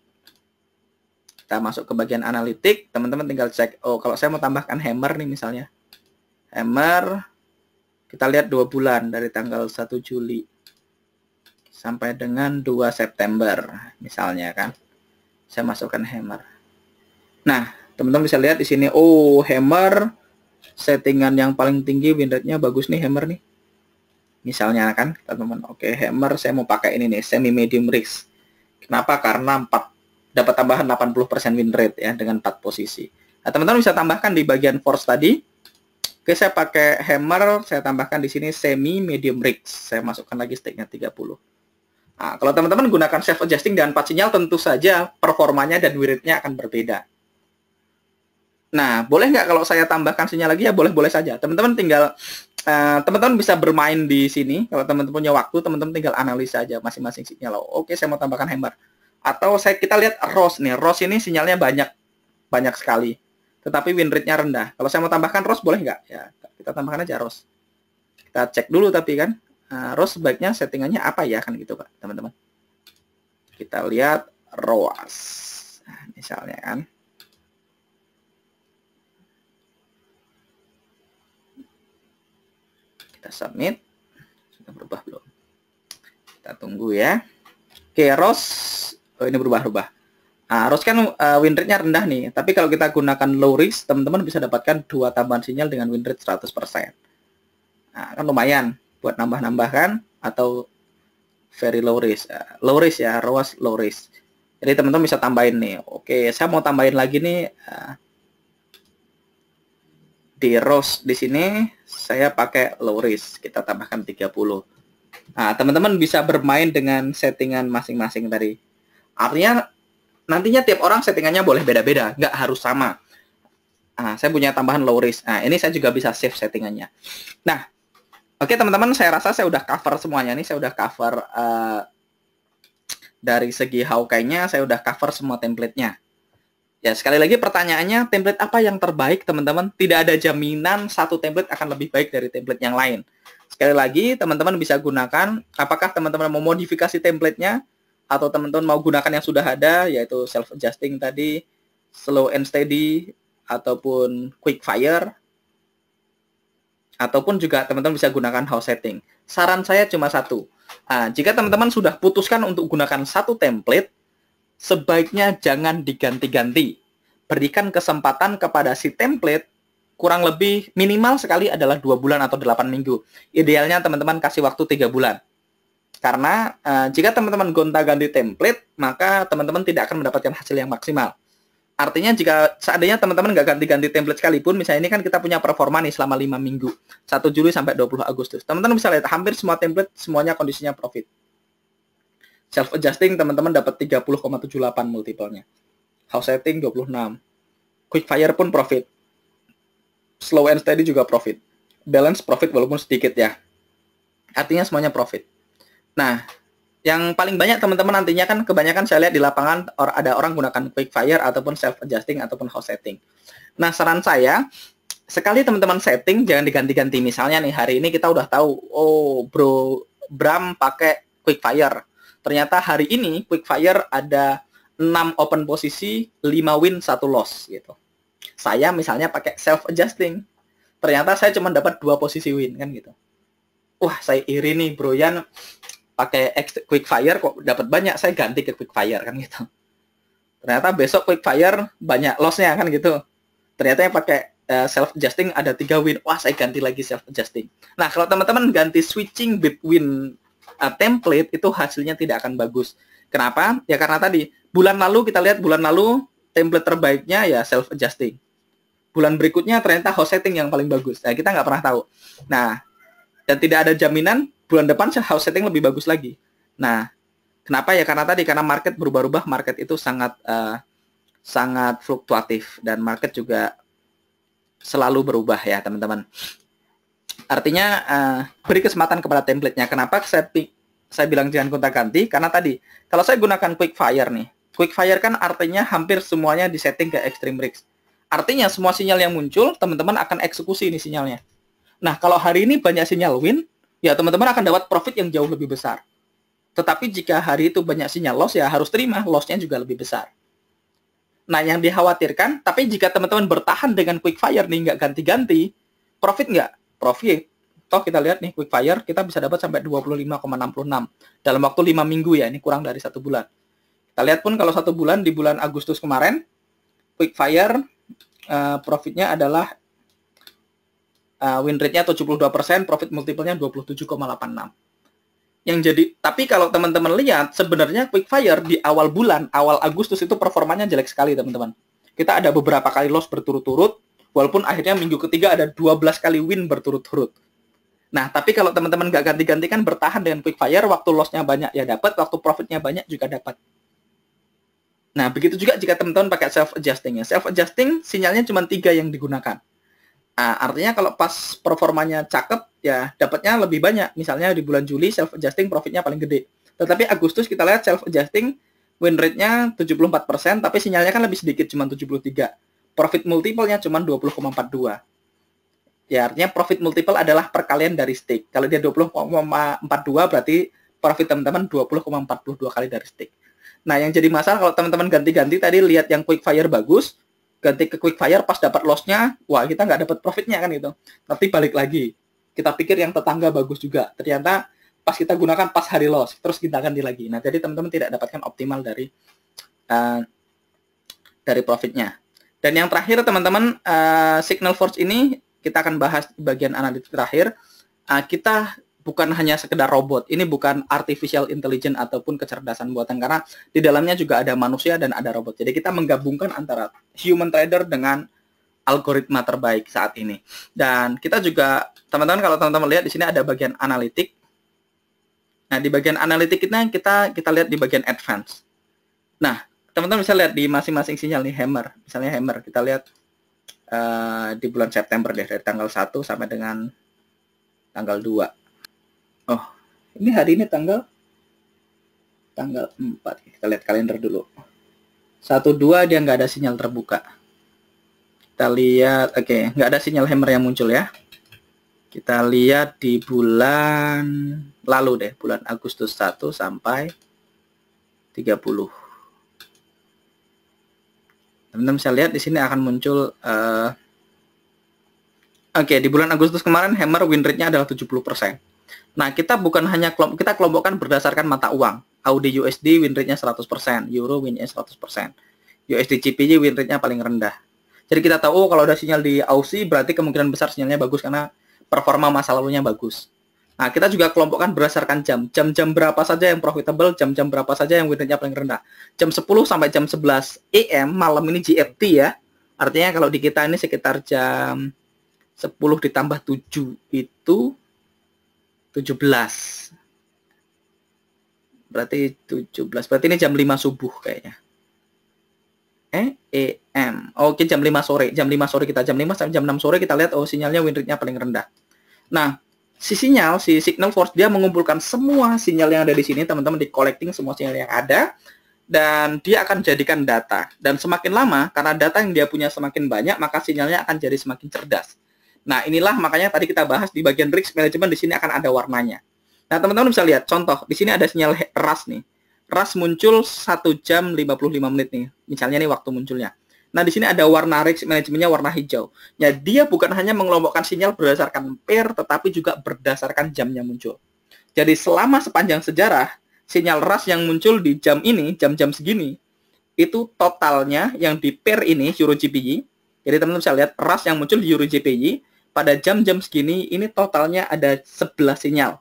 Speaker 1: Kita masuk ke bagian analitik, teman-teman tinggal cek. Oh, kalau saya mau tambahkan hammer nih misalnya. Hammer kita lihat 2 bulan dari tanggal 1 Juli sampai dengan 2 September misalnya kan. Saya masukkan hammer. Nah, teman-teman bisa lihat di sini, oh, hammer settingan yang paling tinggi win rate-nya bagus nih hammer nih. Misalnya kan, teman-teman, oke, hammer saya mau pakai ini nih, semi medium risk. Kenapa? Karena dapat tambahan 80% win rate ya dengan 4 posisi. Nah, teman-teman bisa tambahkan di bagian force tadi. Oke, saya pakai hammer, saya tambahkan di sini semi medium risk. Saya masukkan lagi stake-nya 30. Nah, kalau teman-teman gunakan self adjusting dan 4 sinyal, tentu saja performanya dan win rate-nya akan berbeda. Nah, boleh nggak kalau saya tambahkan sinyal lagi? Ya boleh-boleh saja. Teman-teman tinggal teman-teman bisa bermain di sini. Kalau teman-teman punya waktu, teman-teman tinggal analisa aja masing-masing sinyal. Oke, saya mau tambahkan hammer. Atau kita lihat ROS nih. ROS ini sinyalnya banyak sekali. Tetapi win rate-nya rendah. Kalau saya mau tambahkan ROS boleh nggak? Ya, kita tambahkan aja ROS. Kita cek dulu tapi kan. ROS sebaiknya settingannya apa ya kan gitu, Pak, teman-teman. Kita lihat ROAS. Nah, misalnya kan. Kita submit. Sudah berubah belum? Kita tunggu ya. Oke, ROS. Oh, ini berubah. ROS kan win rate-nya rendah nih. Tapi kalau kita gunakan low risk, teman-teman bisa dapatkan 2 tambahan sinyal dengan win rate 100%. Nah, kan lumayan buat nambah-nambah kan. Atau very low risk. Low risk ya, ROS low risk. Jadi teman-teman bisa tambahin nih. Oke, saya mau tambahin lagi nih. Di ROS di sini saya pakai low risk, kita tambahkan 30. Nah, teman-teman bisa bermain dengan settingan masing-masing tadi. Artinya nantinya tiap orang settingannya boleh beda-beda, nggak harus sama. Nah, saya punya tambahan low risk. Nah, ini saya juga bisa save settingannya. Nah, oke teman-teman, saya rasa saya udah cover semuanya nih. Saya udah cover dari segi Hawkeye-nya, saya udah cover semua template-nya. Ya, sekali lagi pertanyaannya, template apa yang terbaik, teman-teman? Tidak ada jaminan satu template akan lebih baik dari template yang lain. Sekali lagi, teman-teman bisa gunakan, apakah teman-teman mau modifikasi template-nya, atau teman-teman mau gunakan yang sudah ada, yaitu self-adjusting tadi, slow and steady, ataupun quick fire, ataupun juga teman-teman bisa gunakan house setting. Saran saya cuma satu. Jika teman-teman sudah putuskan untuk gunakan satu template, sebaiknya jangan diganti-ganti. Berikan kesempatan kepada si template kurang lebih minimal sekali adalah 2 bulan atau 8 minggu. Idealnya teman-teman kasih waktu 3 bulan. Karena jika teman-teman gonta-ganti template, maka teman-teman tidak akan mendapatkan hasil yang maksimal. Artinya jika seandainya teman-teman nggak ganti-ganti template sekalipun, misalnya ini kan kita punya performa nih selama 5 minggu. 1 Juli sampai 20 Agustus. Teman-teman bisa lihat hampir semua template semuanya kondisinya profit. Self adjusting teman-teman dapat 30,78 multiple-nya. House setting 26. Quick fire pun profit. Slow and steady juga profit. Balance profit walaupun sedikit ya. Artinya semuanya profit. Nah, yang paling banyak teman-teman nantinya kan kebanyakan saya lihat di lapangan ada orang gunakan quick fire ataupun self adjusting ataupun house setting. Nah, saran saya sekali teman-teman setting jangan diganti-ganti. Misalnya nih hari ini kita udah tahu, oh Bram pakai quick fire. Ternyata hari ini quick fire ada 6 open posisi, 5 win, 1 loss gitu. Saya misalnya pakai self adjusting. Ternyata saya cuma dapat 2 posisi win kan gitu. Wah, saya iri nih Bro Yan pakai quick fire kok dapat banyak, saya ganti ke quick fire kan gitu. Ternyata besok quick fire banyak loss-nya kan gitu. Ternyata yang pakai self adjusting ada 3 win. Wah, saya ganti lagi self adjusting. Nah, kalau teman-teman ganti switching between template itu hasilnya tidak akan bagus. Kenapa? Ya karena tadi bulan lalu kita lihat bulan lalu template terbaiknya ya self adjusting. Bulan berikutnya ternyata house setting yang paling bagus. Nah, kita nggak pernah tahu. Nah, dan tidak ada jaminan bulan depan house setting lebih bagus lagi. Nah, kenapa ya? Karena market berubah-ubah, market itu sangat fluktuatif dan market juga selalu berubah ya teman-teman. Artinya beri kesempatan kepada template-nya. Kenapa saya bilang jangan gonta-ganti? Karena tadi kalau saya gunakan quick fire nih, quick fire kan artinya hampir semuanya disetting ke extreme risk. Artinya semua sinyal yang muncul teman-teman akan eksekusi ini sinyalnya. Nah, kalau hari ini banyak sinyal win, ya teman-teman akan dapat profit yang jauh lebih besar. Tetapi jika hari itu banyak sinyal loss, ya harus terima loss-nya juga lebih besar. Nah, yang dikhawatirkan, tapi jika teman-teman bertahan dengan quick fire nih, nggak ganti-ganti, profit nggak? Profit. Toh kita lihat nih, quick fire kita bisa dapat sampai 25,66 dalam waktu 5 minggu ya, ini kurang dari 1 bulan. Kita lihat pun kalau 1 bulan, di bulan Agustus kemarin, quick fire profitnya adalah win rate-nya 72%, profit multiple-nya 27,86. Yang jadi, tapi kalau teman-teman lihat, sebenarnya quick fire di awal bulan, awal Agustus itu performanya jelek sekali, teman-teman. Kita ada beberapa kali loss berturut-turut, walaupun akhirnya minggu ketiga ada 12 kali win berturut-turut. Nah, tapi kalau teman-teman nggak ganti-ganti kan bertahan dengan quick fire, waktu loss-nya banyak ya dapat, waktu profit-nya banyak juga dapat. Nah, begitu juga jika teman-teman pakai self-adjusting ya. Self-adjusting, sinyalnya cuma 3 yang digunakan. Nah, artinya kalau pas performanya cakep, ya dapatnya lebih banyak. Misalnya di bulan Juli, self-adjusting profitnya paling gede. Tetapi Agustus kita lihat self-adjusting, win rate-nya 74%, tapi sinyalnya kan lebih sedikit, cuma 73. Profit multiple-nya cuma 20,42. Ya, artinya profit multiple adalah perkalian dari stake. Kalau dia 20,42, berarti profit teman-teman 20,42 kali dari stake. Nah, yang jadi masalah kalau teman-teman ganti-ganti, tadi lihat yang quick fire bagus, ganti ke quick fire pas dapat loss-nya, wah kita nggak dapat profitnya kan gitu. Tapi balik lagi, kita pikir yang tetangga bagus juga. Ternyata pas kita gunakan pas hari loss, terus kita ganti lagi. Nah, jadi teman-teman tidak dapatkan optimal dari profitnya. Dan yang terakhir teman-teman, Signal Forge ini kita akan bahas di bagian analitik terakhir. Kita bukan hanya sekedar robot, ini bukan artificial intelligence ataupun kecerdasan buatan, karena di dalamnya juga ada manusia dan ada robot. Jadi kita menggabungkan antara human trader dengan algoritma terbaik saat ini. Dan kita juga, teman-teman kalau teman-teman lihat di sini ada bagian analitik. Nah, di bagian analitik kita lihat di bagian advance. Nah, teman-teman bisa lihat di masing-masing sinyal nih, hammer. Misalnya hammer, kita lihat di bulan September deh, dari tanggal 1 sampai dengan tanggal 2. Oh, ini hari ini tanggal 4. Kita lihat kalender dulu. 1-2 dia nggak ada sinyal terbuka. Kita lihat, oke, nggak ada sinyal hammer yang muncul ya. Kita lihat di bulan lalu deh, bulan Agustus 1 sampai 30. Teman-teman bisa lihat di sini akan muncul di bulan Agustus kemarin hammer win rate-nya adalah 70%. Nah, kita bukan hanya kita kelompokkan berdasarkan mata uang. AUD USD win rate-nya 100%, Euro win-nya 100%. USD CPY win rate-nya paling rendah. Jadi kita tahu kalau ada sinyal di Aussie berarti kemungkinan besar sinyalnya bagus karena performa masa lalunya bagus. Nah, kita juga kelompokkan berdasarkan jam. Jam-jam berapa saja yang profitable, jam-jam berapa saja yang win rate-nya paling rendah. Jam 10 sampai jam 11 AM malam ini GMT ya. Artinya kalau di kita ini sekitar jam 10 ditambah 7 itu 17. Berarti 17. Berarti ini jam 5 subuh kayaknya. AM. Oke, jam 5 sore. Jam 5 sore kita, jam 5 sampai jam 6 sore kita lihat sinyalnya win rate-nya paling rendah. Nah, si Signal Force dia mengumpulkan semua sinyal yang ada di sini, teman-teman, di collecting semua sinyal yang ada dan dia akan jadikan data. Dan semakin lama karena data yang dia punya semakin banyak, maka sinyalnya akan jadi semakin cerdas. Nah, inilah makanya tadi kita bahas di bagian risk management, di sini akan ada warnanya. Nah, teman-teman bisa lihat contoh, di sini ada sinyal RAS nih. RAS muncul 1 jam 55 menit nih. Misalnya nih waktu munculnya. Nah, di sini ada warna risk manajemennya warna hijau. Ya, dia bukan hanya mengelompokkan sinyal berdasarkan pair, tetapi juga berdasarkan jamnya muncul. Jadi selama sepanjang sejarah, sinyal RAS yang muncul di jam ini, jam-jam segini, itu totalnya yang di pair ini, Euro GPY. Jadi teman-teman bisa lihat RAS yang muncul di Euro GPY, pada jam-jam segini, ini totalnya ada 11 sinyal.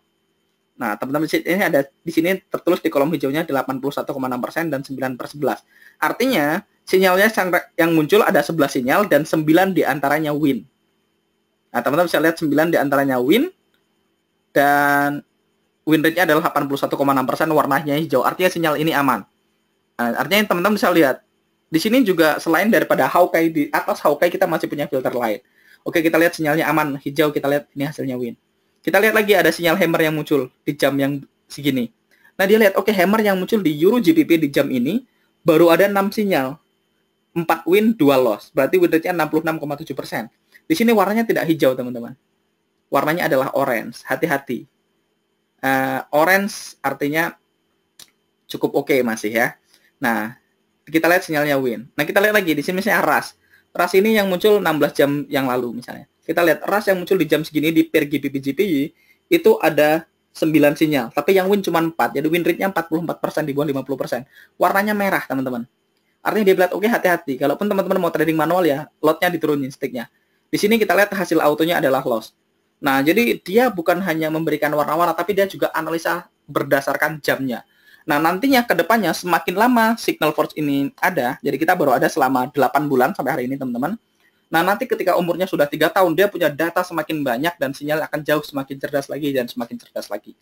Speaker 1: Nah, teman-teman ini ada di sini tertulis di kolom hijaunya 81,6% dan 9/11. Artinya, sinyalnya yang muncul ada 11 sinyal dan 9 diantaranya win. Nah, teman-teman bisa lihat 9 diantaranya win dan win rate-nya adalah 81,6%, warnanya hijau. Artinya sinyal ini aman. Nah, artinya teman-teman bisa lihat di sini juga selain daripada Hawkeye, di atas Hawkeye kita masih punya filter lain. Oke, kita lihat sinyalnya aman, hijau, kita lihat ini hasilnya win. Kita lihat lagi ada sinyal hammer yang muncul di jam yang segini. Nah, dia lihat, oke, hammer yang muncul di Euro GBP di jam ini baru ada 6 sinyal. 4 win, 2 loss. Berarti win rate-nya 66,7%. Di sini warnanya tidak hijau, teman-teman. Warnanya adalah orange. Hati-hati. Orange artinya cukup oke masih ya. Nah, kita lihat sinyalnya win. Nah, kita lihat lagi. Di sini misalnya RAS. RAS ini yang muncul 16 jam yang lalu misalnya. Kita lihat RAS yang muncul di jam segini di pair GBP GPY itu ada 9 sinyal, tapi yang win cuma 4. Jadi win rate-nya 44% di bawah 50%. Warnanya merah, teman-teman. Artinya dia bilang, oke, hati-hati. Kalaupun teman-teman mau trading manual ya, lotnya diturunin sticknya. Di sini kita lihat hasil autonya adalah loss. Nah, jadi dia bukan hanya memberikan warna-warna, tapi dia juga analisa berdasarkan jamnya. Nah, nantinya ke depannya semakin lama Signal Forge ini ada, jadi kita baru ada selama 8 bulan sampai hari ini, teman-teman. Nah, nanti ketika umurnya sudah 3 tahun, dia punya data semakin banyak dan sinyal akan jauh semakin cerdas lagi dan semakin cerdas lagi.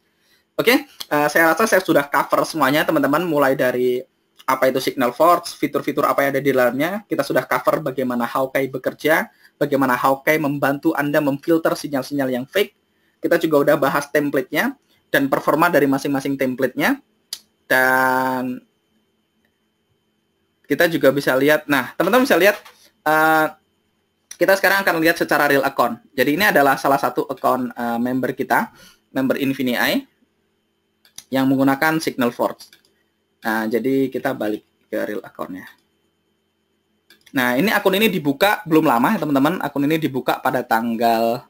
Speaker 1: Oke, saya rasa saya sudah cover semuanya, teman-teman, mulai dari apa itu Signal Forge, fitur-fitur apa yang ada di dalamnya. Kita sudah cover bagaimana Hawkeye bekerja, bagaimana Hawkeye membantu Anda memfilter sinyal-sinyal yang fake. Kita juga udah bahas template-nya dan performa dari masing-masing template-nya. Dan kita juga bisa lihat, nah teman-teman bisa lihat, kita sekarang akan lihat secara real account. Jadi ini adalah salah satu account member kita, member Infinii, yang menggunakan Signal Forge. Nah, jadi kita balik ke real account-nya. Nah, ini akun ini dibuka belum lama, teman-teman. Akun ini dibuka pada tanggal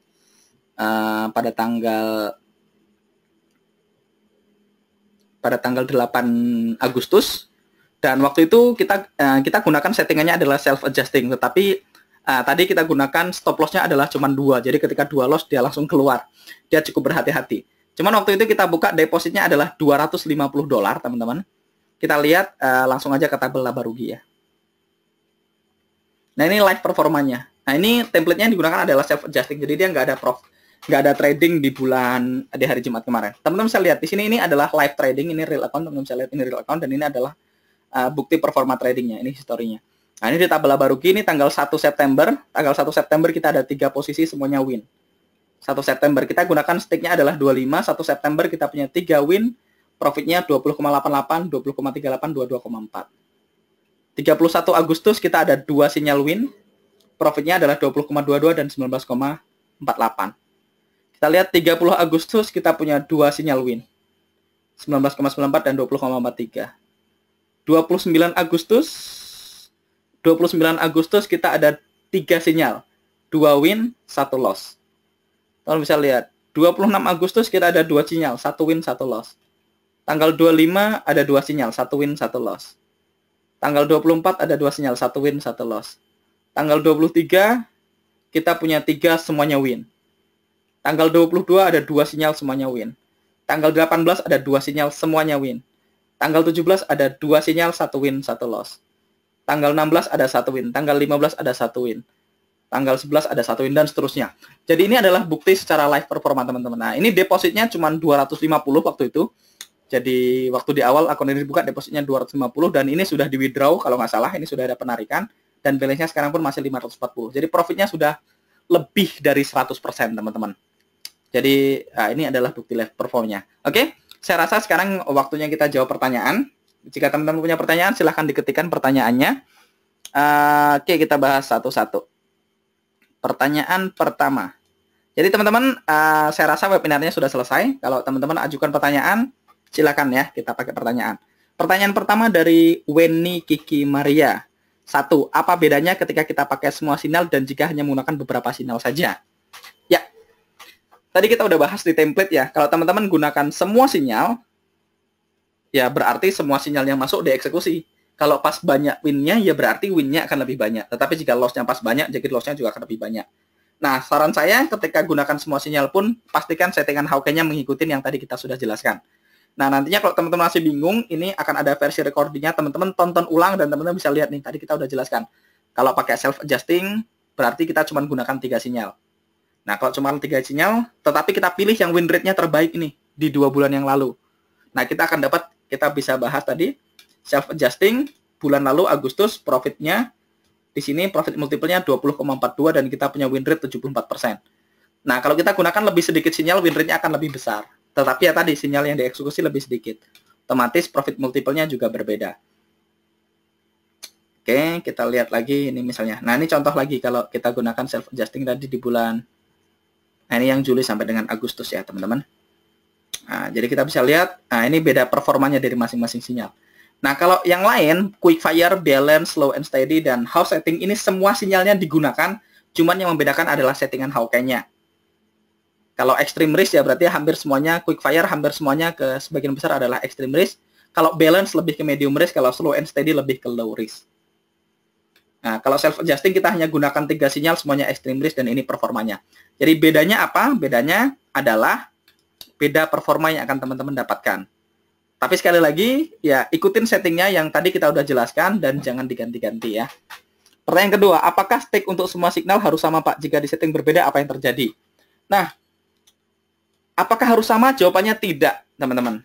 Speaker 1: 8 Agustus, dan waktu itu kita gunakan settingannya adalah self adjusting, tetapi tadi kita gunakan stop loss-nya adalah cuma 2, jadi ketika 2 loss dia langsung keluar. Dia cukup berhati-hati. Cuman waktu itu kita buka depositnya adalah $250, teman-teman. Kita lihat langsung aja ke tabel laba rugi ya. Nah, ini live performanya. Nah, ini template-nya yang digunakan adalah self adjusting, jadi dia nggak ada trading di hari Jumat kemarin. Teman-teman bisa lihat di sini, ini adalah live trading, ini real account, teman-teman bisa lihat ini real account, dan ini adalah bukti performa tradingnya, ini historinya. Nah, ini di tabel laba rugi, ini tanggal 1 September. Tanggal 1 September kita ada 3 posisi semuanya win. 1 September kita gunakan sticknya adalah 25, 1 September kita punya 3 win, profitnya 20,88, 20,38, 22,4. 31 Agustus kita ada 2 sinyal win, profitnya adalah 20,22 dan 19,48. Kita lihat 30 Agustus kita punya 2 sinyal win, 19,94 dan 20,43. 29 Agustus kita ada 3 sinyal, 2 win, 1 loss. Kalian bisa lihat, 26 Agustus kita ada 2 sinyal, 1 win, 1 loss. Tanggal 25 ada 2 sinyal, 1 win, 1 loss. Tanggal 24 ada 2 sinyal, 1 win, 1 loss. Tanggal 23 kita punya 3 semuanya win. Tanggal 22 ada 2 sinyal semuanya win. Tanggal 18 ada 2 sinyal semuanya win. Tanggal 17 ada 2 sinyal, 1 win, 1 loss. Tanggal 16 ada 1 win. Tanggal 15 ada 1 win. Tanggal 11 ada 1 win, dan seterusnya. Jadi ini adalah bukti secara live performa, teman-teman. Nah, ini depositnya cuma 250 waktu itu. Jadi waktu di awal akun ini dibuka depositnya 250, dan ini sudah di withdraw kalau nggak salah, ini sudah ada penarikan, dan balance-nya sekarang pun masih 540. Jadi profitnya sudah lebih dari 100%, teman-teman. Jadi ini adalah bukti live performanya. Oke, saya rasa sekarang waktunya kita jawab pertanyaan. Jika teman-teman punya pertanyaan, silahkan diketikkan pertanyaannya. Oke, kita bahas satu-satu. Pertanyaan pertama. Jadi teman-teman, saya rasa webinarnya sudah selesai. Kalau teman-teman ajukan pertanyaan, silakan ya, kita pakai pertanyaan. Pertanyaan pertama dari Weni Kiki Maria. 1. Apa bedanya ketika kita pakai semua sinyal dan jika hanya menggunakan beberapa sinyal saja? Ya, tadi kita udah bahas di template ya. Kalau teman-teman gunakan semua sinyal, ya berarti semua sinyal yang masuk dieksekusi. Kalau pas banyak win-nya, ya berarti win-nya akan lebih banyak. Tetapi jika loss-nya pas banyak, jadi loss-nya juga akan lebih banyak. Nah, saran saya ketika gunakan semua sinyal pun, pastikan settingan Hawkeye-nya mengikuti yang tadi kita sudah jelaskan. Nah, nantinya kalau teman-teman masih bingung, ini akan ada versi recordingnya, teman-teman tonton ulang dan teman-teman bisa lihat nih, tadi kita udah jelaskan. Kalau pakai self-adjusting, berarti kita cuma gunakan 3 sinyal. Nah, kalau cuma 3 sinyal, tetapi kita pilih yang win rate-nya terbaik ini, di 2 bulan yang lalu. Nah, kita bisa bahas tadi, self-adjusting, bulan lalu Agustus, profitnya Di sini profit multiple-nya 20,42 dan kita punya win rate 74%. Nah, kalau kita gunakan lebih sedikit sinyal, win rate-nya akan lebih besar. Tetapi ya tadi, sinyal yang dieksekusi lebih sedikit. Otomatis profit multiple-nya juga berbeda. Oke, kita lihat lagi ini misalnya. Nah, ini contoh lagi kalau kita gunakan self-adjusting tadi di bulan. Nah, ini yang Juli sampai dengan Agustus ya, teman-teman. Nah, jadi kita bisa lihat, nah ini beda performanya dari masing-masing sinyal. Nah, kalau yang lain, quick fire, balance, slow and steady, dan how setting, ini semua sinyalnya digunakan, cuman yang membedakan adalah settingan Hawkeye-nya. Kalau extreme risk ya berarti hampir semuanya, quick fire hampir semuanya ke sebagian besar adalah extreme risk. Kalau balance lebih ke medium risk, kalau slow and steady lebih ke low risk. Nah, kalau self-adjusting kita hanya gunakan 3 sinyal, semuanya extreme risk, dan ini performanya. Jadi bedanya apa? Bedanya adalah beda performa yang akan teman-teman dapatkan. Tapi sekali lagi, ya ikutin settingnya yang tadi kita udah jelaskan dan jangan diganti-ganti ya. Pertanyaan kedua, apakah stake untuk semua signal harus sama Pak? Jika di setting berbeda, apa yang terjadi? Nah, apakah harus sama? Jawabannya tidak, teman-teman.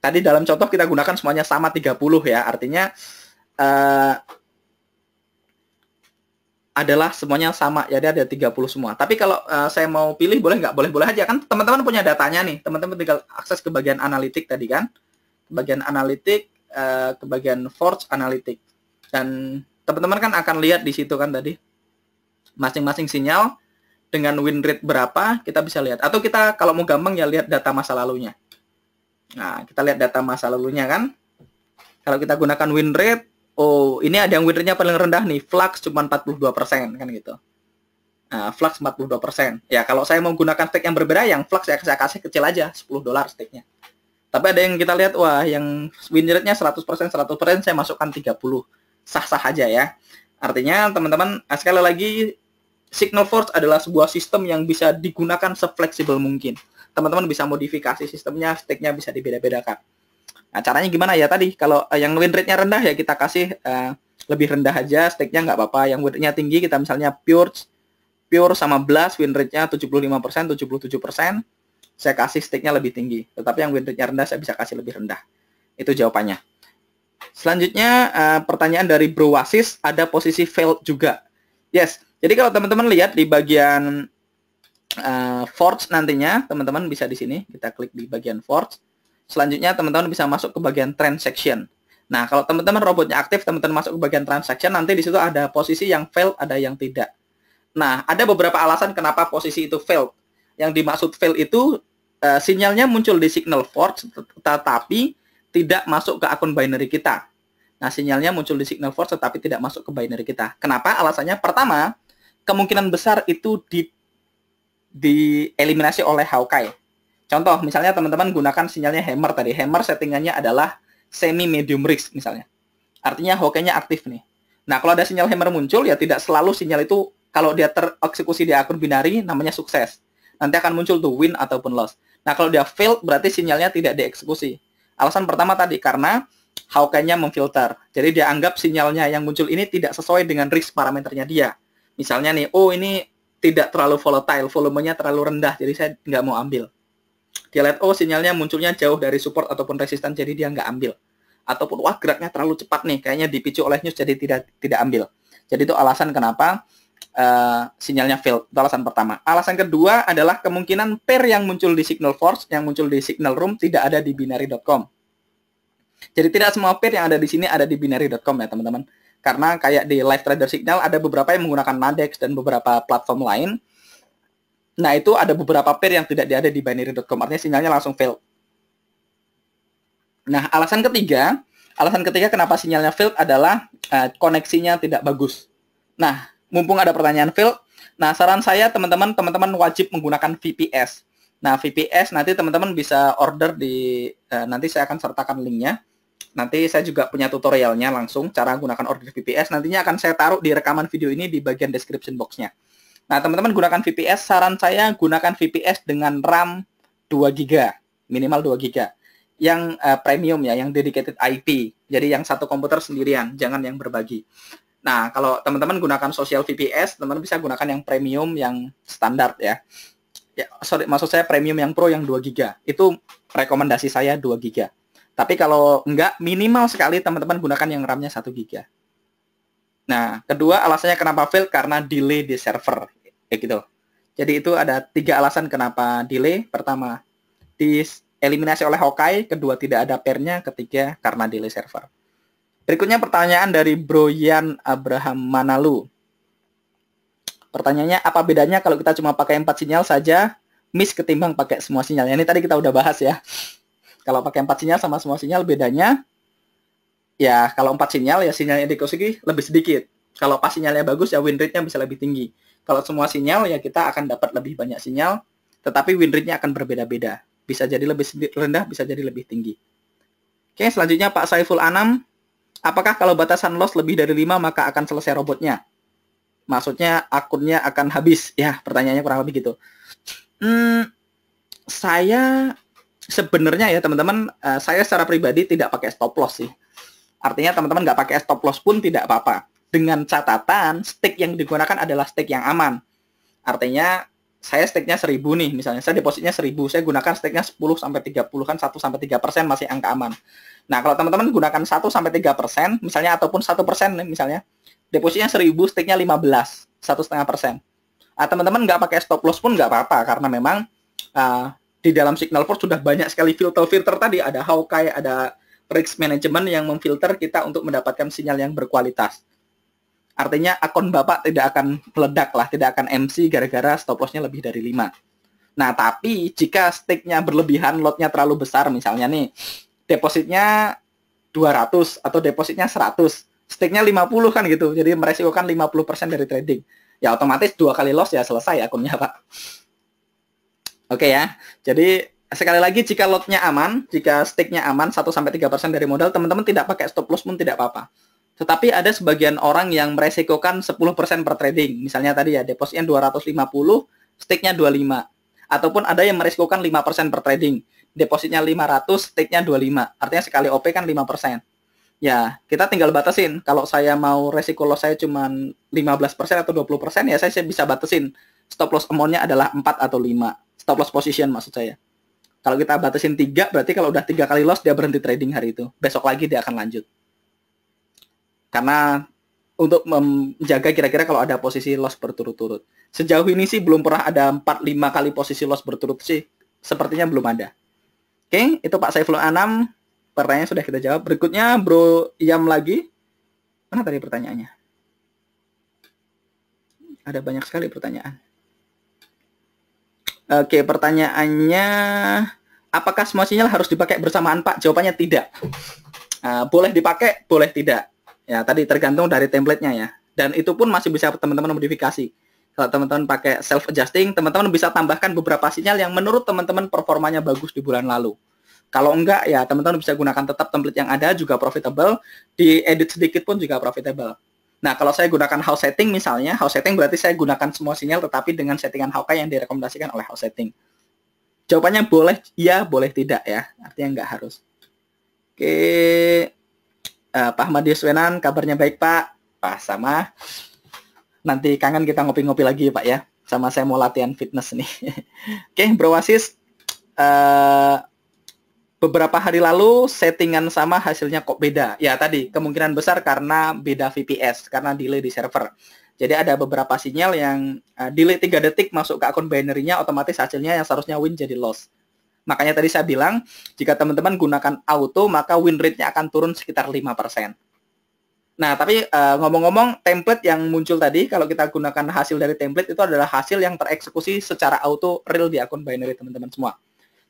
Speaker 1: Tadi dalam contoh kita gunakan semuanya sama 30 ya, artinya adalah semuanya sama, jadi ada 30 semua. Tapi kalau saya mau pilih, boleh nggak? Boleh-boleh aja, kan teman-teman punya datanya nih. Teman-teman tinggal akses ke bagian analitik tadi kan. Bagian analitik, ke bagian Forge analitik. Dan teman-teman kan akan lihat di situ kan tadi. Masing-masing sinyal dengan win rate berapa, kita bisa lihat. Atau kita kalau mau gampang ya lihat data masa lalunya. Nah, kita lihat data masa lalunya kan. Kalau kita gunakan win rate, oh, ini ada yang win rate-nya paling rendah nih, Flux cuma 42% kan gitu. Nah, Flux 42%. Ya, kalau saya mau gunakan stake yang berbeda, yang Flux ya saya kasih kecil aja, $10 stake-nya. Tapi ada yang kita lihat, wah, yang win rate-nya 100%, saya masukkan 30. Sah-sah aja ya. Artinya, teman-teman, sekali lagi, Signal Force adalah sebuah sistem yang bisa digunakan se-fleksibel mungkin. Teman-teman bisa modifikasi sistemnya, stake-nya bisa dibeda-bedakan. Nah, caranya gimana ya tadi? Kalau yang win rate-nya rendah ya kita kasih lebih rendah aja, stake-nya nggak apa-apa. Yang win rate-nya tinggi kita misalnya pure sama blast, win rate-nya 75%, 77%. Saya kasih stake-nya lebih tinggi. Tetapi yang win rate-nya rendah saya bisa kasih lebih rendah. Itu jawabannya. Selanjutnya pertanyaan dari Bro Wasis, ada posisi failed juga. Yes. Jadi kalau teman-teman lihat di bagian Forge nantinya, teman-teman bisa di sini, kita klik di bagian Forge. Selanjutnya teman-teman bisa masuk ke bagian transaction. Nah, kalau teman-teman robotnya aktif, teman-teman masuk ke bagian transaction, nanti di situ ada posisi yang failed, ada yang tidak. Nah, ada beberapa alasan kenapa posisi itu failed. Yang dimaksud failed itu sinyalnya muncul di Signal Forge, tetapi tidak masuk ke akun binary kita. Nah, sinyalnya muncul di Signal Forge, tetapi tidak masuk ke binary kita. Kenapa? Alasannya, pertama, kemungkinan besar itu dieliminasi oleh Hawkeye. Contoh, misalnya teman-teman gunakan sinyalnya hammer tadi. Hammer settingannya adalah semi medium risk misalnya. Artinya Hawkeye-nya aktif nih. Nah, kalau ada sinyal hammer muncul, ya tidak selalu sinyal itu, kalau dia tereksekusi di akun binary, namanya sukses. Nanti akan muncul tuh win ataupun loss. Nah, kalau dia failed, berarti sinyalnya tidak dieksekusi. Alasan pertama tadi, karena Hawkeye-nya memfilter. Jadi dia anggap sinyalnya yang muncul ini tidak sesuai dengan risk parameternya dia. Misalnya nih, oh ini tidak terlalu volatile, volumenya terlalu rendah, jadi saya nggak mau ambil. Dia lihat, oh sinyalnya munculnya jauh dari support ataupun resisten, jadi dia nggak ambil. Ataupun, wah geraknya terlalu cepat nih, kayaknya dipicu oleh news, jadi tidak ambil. Jadi itu alasan kenapa sinyalnya failed. Itu alasan pertama. Alasan kedua adalah kemungkinan pair yang muncul di Signal Force, yang muncul di Signal Room, tidak ada di binary.com. Jadi tidak semua pair yang ada di sini ada di binary.com ya teman-teman. Karena kayak di Live Trader Signal ada beberapa yang menggunakan Nadex dan beberapa platform lain. Nah, itu ada beberapa pair yang tidak ada di binary.com. Artinya sinyalnya langsung fail. Nah, alasan ketiga kenapa sinyalnya failed adalah koneksinya tidak bagus. Nah, mumpung ada pertanyaan failed, nah saran saya teman-teman wajib menggunakan VPS. Nah, VPS nanti teman-teman bisa order di nanti saya akan sertakan linknya. Nanti saya juga punya tutorialnya langsung cara menggunakan order VPS. Nantinya akan saya taruh di rekaman video ini di bagian description box-nya. Nah, teman-teman gunakan VPS, saran saya gunakan VPS dengan RAM 2 GB, minimal 2 GB. Yang premium ya, yang dedicated IP. Jadi yang satu komputer sendirian, jangan yang berbagi. Nah, kalau teman-teman gunakan social VPS, teman-teman bisa gunakan yang premium, yang standar ya. Maksud saya premium yang pro yang 2 GB. Itu rekomendasi saya 2 GB. Tapi kalau enggak, minimal sekali teman-teman gunakan yang RAM-nya 1 GB. Nah, kedua alasannya kenapa fail karena delay di server, kayak gitu. Jadi itu ada 3 alasan kenapa delay. Pertama, dieliminasi oleh Hawkeye, kedua tidak ada pairnya, ketiga karena delay server. Berikutnya pertanyaan dari Broyan Abraham Manalu. Pertanyaannya, apa bedanya kalau kita cuma pakai 4 sinyal saja, miss ketimbang pakai semua sinyal? Ini tadi kita udah bahas ya. Kalau pakai 4 sinyal sama semua sinyal bedanya, ya kalau 4 sinyal ya sinyalnya dikosugi lebih sedikit. Kalau pas sinyalnya bagus ya win rate-nya bisa lebih tinggi. Kalau semua sinyal ya kita akan dapat lebih banyak sinyal, tetapi win rate-nya akan berbeda-beda. Bisa jadi lebih rendah, bisa jadi lebih tinggi. Oke, selanjutnya Pak Saiful Anam. Apakah kalau batasan loss lebih dari 5 maka akan selesai robotnya? Maksudnya akunnya akan habis. Ya, pertanyaannya kurang lebih gitu. Saya sebenarnya ya teman-teman, saya secara pribadi tidak pakai stop loss sih. Artinya teman-teman nggak pakai stop loss pun tidak apa-apa. Dengan catatan, stake yang digunakan adalah stake yang aman. Artinya, saya stake-nya 1.000 nih, misalnya saya depositnya 1.000, saya gunakan stake-nya 10-30, kan 1-3% masih angka aman. Nah, kalau teman-teman gunakan 1-3%, misalnya, ataupun 1% nih, misalnya, depositnya 1.000, stake-nya 15, 1,5%. Teman-teman nggak pakai stop loss pun nggak apa-apa, karena memang di dalam Signal Force sudah banyak sekali filter-filter tadi, ada Hawkeye, ada risk management yang memfilter kita untuk mendapatkan sinyal yang berkualitas. Artinya akun Bapak tidak akan meledak lah, tidak akan MC gara-gara stop loss-nya lebih dari 5. Nah, tapi jika stake-nya berlebihan, lot-nya terlalu besar, misalnya nih, depositnya 200 atau depositnya 100, stake-nya 50 kan gitu, jadi meresikokan 50% dari trading. Ya otomatis 2 kali loss ya selesai akunnya, Pak. Oke ya, jadi sekali lagi jika lot-nya aman, jika stake-nya aman 1-3% dari modal, teman-teman tidak pakai stop loss pun tidak apa-apa. Tetapi ada sebagian orang yang meresikokan 10% per trading. Misalnya tadi ya, depositnya 250, stake-nya 25. Ataupun ada yang meresikokan 5% per trading. Depositnya 500, stake-nya 25. Artinya sekali OP kan 5%. Ya, kita tinggal batasin. Kalau saya mau resiko loss saya cuma 15% atau 20%, ya saya bisa batasin. Stop loss amount-nya adalah 4 atau 5. Stop loss position maksud saya. Kalau kita batasin 3, berarti kalau udah 3 kali loss, dia berhenti trading hari itu. Besok lagi dia akan lanjut. Karena untuk menjaga kira-kira kalau ada posisi loss berturut-turut. Sejauh ini sih belum pernah ada 4-5 kali posisi loss berturut sih. Sepertinya belum ada. Oke, itu Pak Saiful Anam. Pertanyaan sudah kita jawab. Berikutnya Bro Yam lagi. Mana tadi pertanyaannya? Ada banyak sekali pertanyaan. Oke, pertanyaannya, apakah semua sinyal harus dipakai bersamaan, Pak? Jawabannya tidak. Boleh dipakai, boleh tidak. Ya, tadi tergantung dari template-nya ya. Dan itu pun masih bisa teman-teman modifikasi. Kalau teman-teman pakai self-adjusting, teman-teman bisa tambahkan beberapa sinyal yang menurut teman-teman performanya bagus di bulan lalu. Kalau enggak, ya teman-teman bisa gunakan tetap template yang ada, juga profitable. Diedit sedikit pun juga profitable. Nah, kalau saya gunakan house setting misalnya, house setting berarti saya gunakan semua sinyal tetapi dengan settingan Hawkeye yang direkomendasikan oleh house setting. Jawabannya boleh, iya, boleh tidak ya. Artinya enggak harus. Oke. Pak Ahmad Yuswenan, kabarnya baik Pak? Pak, sama. Nanti kangen kita ngopi-ngopi lagi Pak ya. Sama saya mau latihan fitness nih. Oke, Bro Wasis. Beberapa hari lalu settingan sama hasilnya kok beda. Ya tadi, kemungkinan besar karena beda VPS, karena delay di server. Jadi ada beberapa sinyal yang delay 3 detik masuk ke akun binary-nya, otomatis hasilnya yang seharusnya win jadi loss. Makanya tadi saya bilang, jika teman-teman gunakan auto, maka win rate-nya akan turun sekitar 5%. Nah, tapi ngomong-ngomong, template yang muncul tadi, kalau kita gunakan hasil dari template, itu adalah hasil yang tereksekusi secara auto real di akun binary teman-teman semua.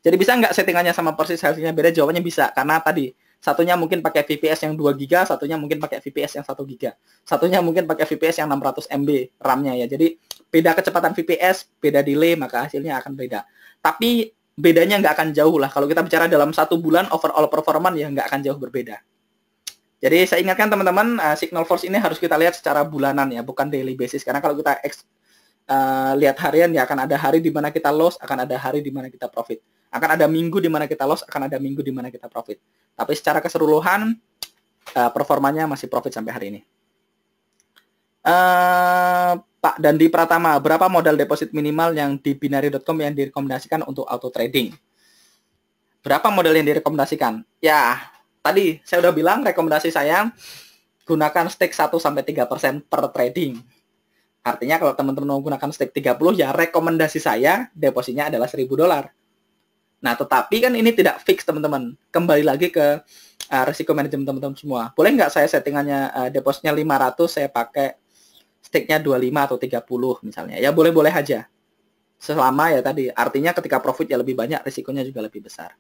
Speaker 1: Jadi bisa nggak settingannya sama persis hasilnya beda? Jawabannya bisa, karena tadi, satunya mungkin pakai VPS yang 2 GB, satunya mungkin pakai VPS yang 1 GB. Satunya mungkin pakai VPS yang 600 MB RAM-nya ya. Jadi, beda kecepatan VPS, beda delay, maka hasilnya akan beda. Tapi, bedanya nggak akan jauh lah. Kalau kita bicara dalam 1 bulan, overall performance ya nggak akan jauh berbeda. Jadi saya ingatkan teman-teman, Signal Force ini harus kita lihat secara bulanan ya, bukan daily basis. Karena kalau kita lihat harian ya akan ada hari di mana kita loss, akan ada hari di mana kita profit. Akan ada minggu di mana kita loss, akan ada minggu di mana kita profit. Tapi secara keseluruhan, performanya masih profit sampai hari ini. Pak Dandi Pratama, berapa modal deposit minimal yang di binary.com yang direkomendasikan untuk auto trading? Berapa modal yang direkomendasikan? Ya, tadi saya udah bilang rekomendasi saya gunakan stake 1-3% per trading. Artinya kalau teman-teman mau gunakan stake 30, ya rekomendasi saya depositnya adalah $1.000. Nah, tetapi kan ini tidak fix, teman-teman. Kembali lagi ke risiko manajemen teman-teman semua. Boleh nggak saya settingannya depositnya 500, saya pakai stake-nya 25 atau 30 misalnya. Ya boleh-boleh aja. Selama ya tadi, artinya ketika profit ya lebih banyak, risikonya juga lebih besar.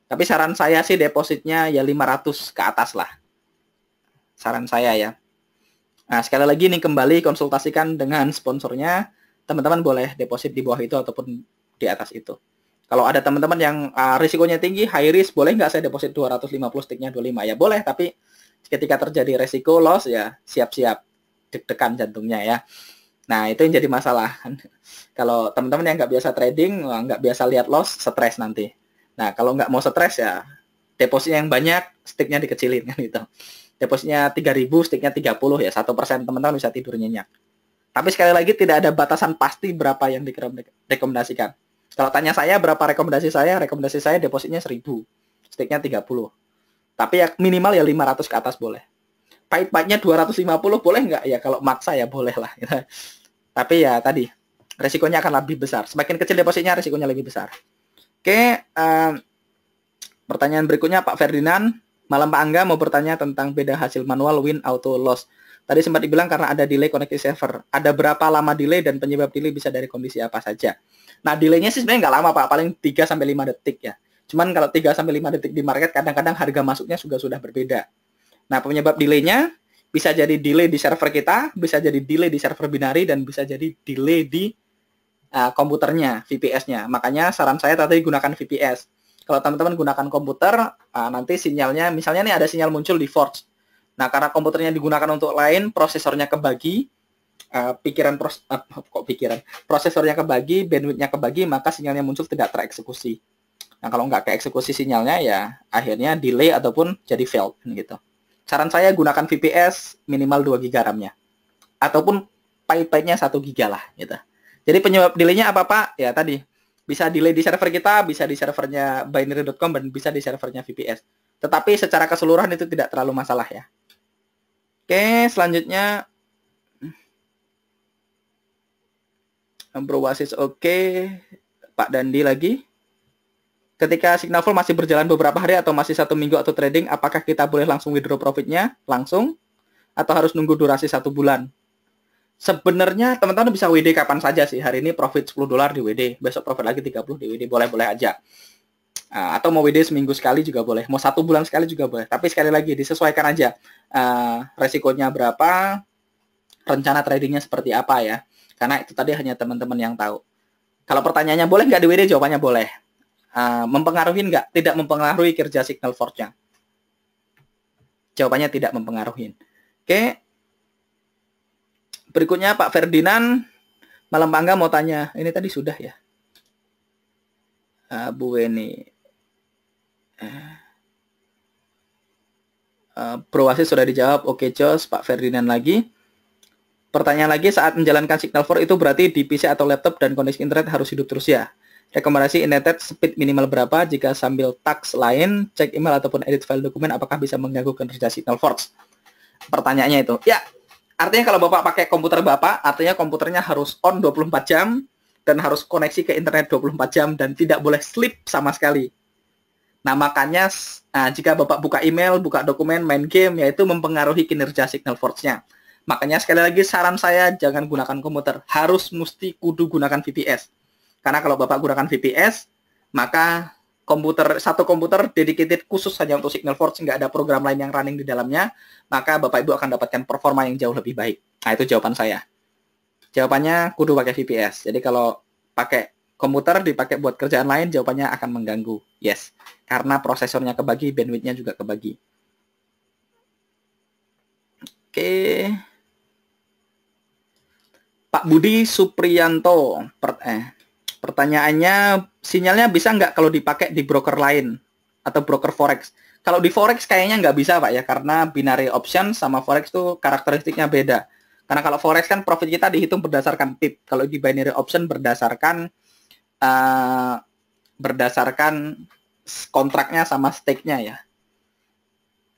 Speaker 1: Tapi saran saya sih depositnya ya 500 ke atas lah. Saran saya ya. Nah, sekali lagi nih kembali konsultasikan dengan sponsornya. Teman-teman boleh deposit di bawah itu ataupun di atas itu. Kalau ada teman-teman yang risikonya tinggi, high risk, boleh nggak saya deposit 250, stick-nya 25? Ya boleh, tapi ketika terjadi resiko loss ya siap-siap deg-degan jantungnya ya. Nah, itu yang jadi masalah. Kalau teman-teman yang nggak biasa trading, nggak biasa lihat loss, stres nanti. Nah, kalau nggak mau stres ya depositnya yang banyak, stick-nya dikecilin kan gitu. Depositnya 3.000, stick-nya 30 ya, 1% teman-teman bisa tidur nyenyak. Tapi sekali lagi tidak ada batasan pasti berapa yang direkomendasikan. Kalau tanya saya berapa rekomendasi saya depositnya 1.000, stick-nya 30. Tapi ya minimal ya 500 ke atas boleh. Pahit-pahitnya 250 boleh nggak? Ya kalau maksa ya boleh lah. Tapi ya tadi, resikonya akan lebih besar. Semakin kecil depositnya, resikonya lebih besar. Oke, pertanyaan berikutnya Pak Ferdinand. Malam Pak Angga mau bertanya tentang beda hasil manual win auto loss. Tadi sempat dibilang karena ada delay connecting server. Ada berapa lama delay dan penyebab delay bisa dari kondisi apa saja? Nah, delaynya sih sebenarnya nggak lama Pak, paling 3-5 detik ya. Cuman kalau 3-5 detik di market kadang-kadang harga masuknya sudah berbeda. Nah, penyebab delaynya bisa jadi delay di server kita, bisa jadi delay di server binary, dan bisa jadi delay di komputernya, VPS-nya. Makanya saran saya tadi gunakan VPS. Kalau teman-teman gunakan komputer, nanti sinyalnya, misalnya nih ada sinyal muncul di Forge. Nah, karena komputernya digunakan untuk lain, prosesornya kebagi, prosesornya kebagi, bandwidth-nya kebagi, maka sinyalnya muncul tidak tereksekusi. Nah, kalau nggak keeksekusi sinyalnya, ya akhirnya delay ataupun jadi failed gitu. Saran saya gunakan VPS minimal 2 GB RAM-nya. Ataupun pahit-pahitnya 1 GB lah gitu. Jadi penyebab delay-nya apa Pak? Ya tadi, bisa delay di server kita, bisa di servernya binary.com, dan bisa di servernya VPS. Tetapi secara keseluruhan itu tidak terlalu masalah ya. Oke, selanjutnya Bro Wasis oke. Pak Dandi lagi. Ketika signal fall masih berjalan beberapa hari atau masih 1 minggu atau trading, apakah kita boleh langsung withdraw profitnya langsung atau harus nunggu durasi 1 bulan? Sebenarnya teman-teman bisa WD kapan saja sih. Hari ini profit $10 di WD, besok profit lagi 30 di WD, boleh-boleh aja. Atau mau WD seminggu sekali juga boleh, mau 1 bulan sekali juga boleh. Tapi sekali lagi disesuaikan aja resikonya berapa, rencana tradingnya seperti apa ya. Karena itu tadi hanya teman-teman yang tahu. Kalau pertanyaannya boleh nggak di WD, jawabannya boleh. Mempengaruhi nggak? Tidak mempengaruhi kerja signal force-nya. Jawabannya tidak mempengaruhi. Oke. Berikutnya Pak Ferdinand. Malam Pangga mau tanya. Ini tadi sudah ya. Bu Weni. Bro Wasis sudah dijawab. Oke, Jos. Pak Ferdinand lagi. Pertanyaan lagi, saat menjalankan signal force itu berarti di PC atau laptop dan koneksi internet harus hidup terus ya? Rekomendasi internet speed minimal berapa? Jika sambil task lain, cek email ataupun edit file dokumen, apakah bisa mengganggu kinerja signal force? Pertanyaannya itu. Ya, artinya kalau Bapak pakai komputer Bapak, artinya komputernya harus on 24 jam dan harus koneksi ke internet 24 jam dan tidak boleh sleep sama sekali. Nah, makanya jika Bapak buka email, buka dokumen, main game, yaitu mempengaruhi kinerja signal force-nya. Makanya sekali lagi saran saya jangan gunakan komputer, mesti kudu gunakan VPS. Karena kalau Bapak gunakan VPS, maka satu komputer dedicated khusus hanya untuk signal force, nggak ada program lain yang running di dalamnya, maka Bapak Ibu akan dapatkan performa yang jauh lebih baik. Nah, itu jawaban saya. Jawabannya kudu pakai VPS. Jadi kalau pakai komputer dipakai buat kerjaan lain, jawabannya akan mengganggu. Yes, karena prosesornya kebagi, bandwidth-nya juga kebagi. Oke. Pak Budi Supriyanto, pertanyaannya, sinyalnya bisa nggak kalau dipakai di broker lain atau broker forex? Kalau di forex kayaknya nggak bisa Pak ya, karena binary option sama forex itu karakteristiknya beda. Karena kalau forex kan profit kita dihitung berdasarkan pip. Kalau di binary option berdasarkan kontraknya sama stake-nya ya.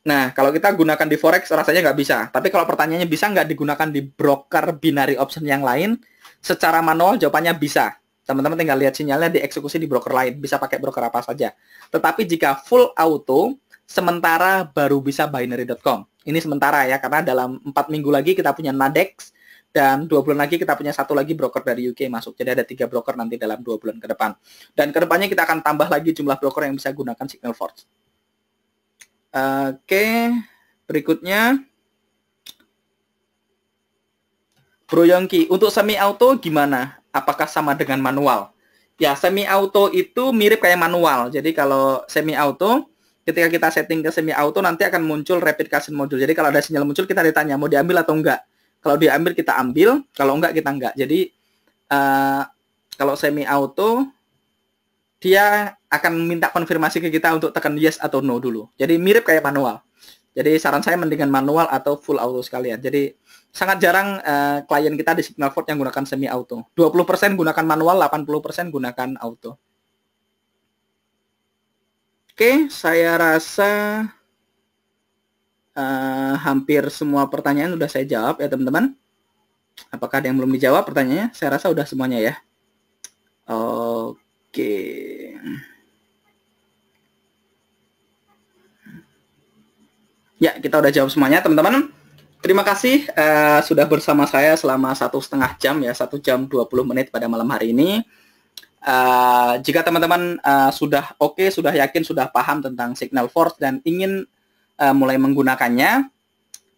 Speaker 1: Nah, kalau kita gunakan di forex rasanya nggak bisa. Tapi kalau pertanyaannya bisa nggak digunakan di broker binary option yang lain, secara manual jawabannya bisa. Teman-teman tinggal lihat sinyalnya dieksekusi di broker lain, bisa pakai broker apa saja. Tetapi jika full auto, sementara baru bisa binary.com. Ini sementara ya, karena dalam 4 minggu lagi kita punya Nadex, dan 2 bulan lagi kita punya satu lagi broker dari UK masuk. Jadi ada 3 broker nanti dalam 2 bulan ke depan. Dan ke depannya kita akan tambah lagi jumlah broker yang bisa gunakan Signal Forge. Oke, berikutnya Bro Yongki, untuk semi auto gimana? Apakah sama dengan manual? Ya, semi auto itu mirip kayak manual. Jadi kalau semi auto, ketika kita setting ke semi auto nanti akan muncul rapid custom module. Jadi kalau ada sinyal muncul kita ditanya mau diambil atau enggak. Kalau diambil kita ambil, kalau enggak kita enggak. Jadi kalau semi auto dia akan minta konfirmasi ke kita untuk tekan yes atau no dulu. Jadi mirip kayak manual. Jadi saran saya mendingan manual atau full auto sekalian. Jadi sangat jarang klien kita di Signal Forge yang gunakan semi auto. 20% gunakan manual, 80% gunakan auto. Oke, saya rasa hampir semua pertanyaan sudah saya jawab ya teman-teman. Apakah ada yang belum dijawab pertanyaannya? Saya rasa udah semuanya ya. Oke. Ya, kita udah jawab semuanya teman-teman. Terima kasih sudah bersama saya selama 1,5 jam ya, 1 jam 20 menit pada malam hari ini. Jika teman-teman sudah oke, sudah yakin, sudah paham tentang Signal Forge dan ingin mulai menggunakannya,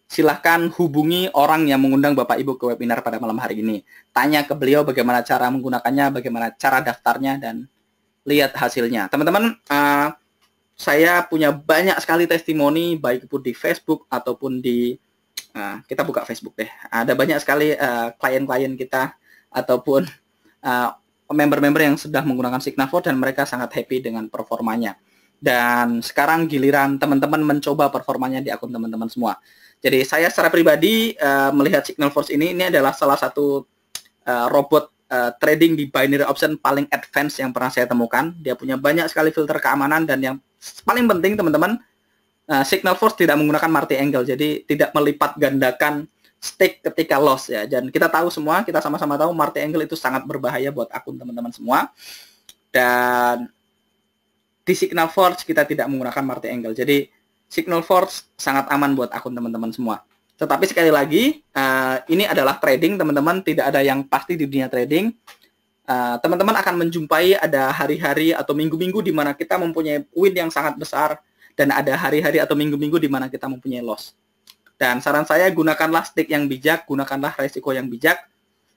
Speaker 1: silahkan hubungi orang yang mengundang Bapak Ibu ke webinar pada malam hari ini. Tanya ke beliau bagaimana cara menggunakannya, bagaimana cara daftarnya, dan lihat hasilnya. Teman-teman, saya punya banyak sekali testimoni, baik pun di Facebook ataupun di kita buka Facebook deh. Ada banyak sekali klien-klien kita ataupun member-member yang sudah menggunakan Signal Forge dan mereka sangat happy dengan performanya. Dan sekarang giliran teman-teman mencoba performanya di akun teman-teman semua. Jadi saya secara pribadi melihat Signal Forge ini adalah salah satu robot trading di binary option paling advance yang pernah saya temukan. Dia punya banyak sekali filter keamanan dan yang paling penting teman-teman, Signal Forge tidak menggunakan multi angle, jadi tidak melipat gandakan stake ketika loss ya. Dan kita tahu semua, kita sama-sama tahu multi angle itu sangat berbahaya buat akun teman-teman semua. Dan di Signal Forge kita tidak menggunakan multi angle, jadi Signal Forge sangat aman buat akun teman-teman semua. Tetapi sekali lagi, ini adalah trading teman-teman, tidak ada yang pasti di dunia trading. Teman-teman akan menjumpai ada hari-hari atau minggu-minggu di mana kita mempunyai win yang sangat besar, dan ada hari-hari atau minggu-minggu di mana kita mempunyai loss. Dan saran saya, gunakanlah stake yang bijak, gunakanlah resiko yang bijak.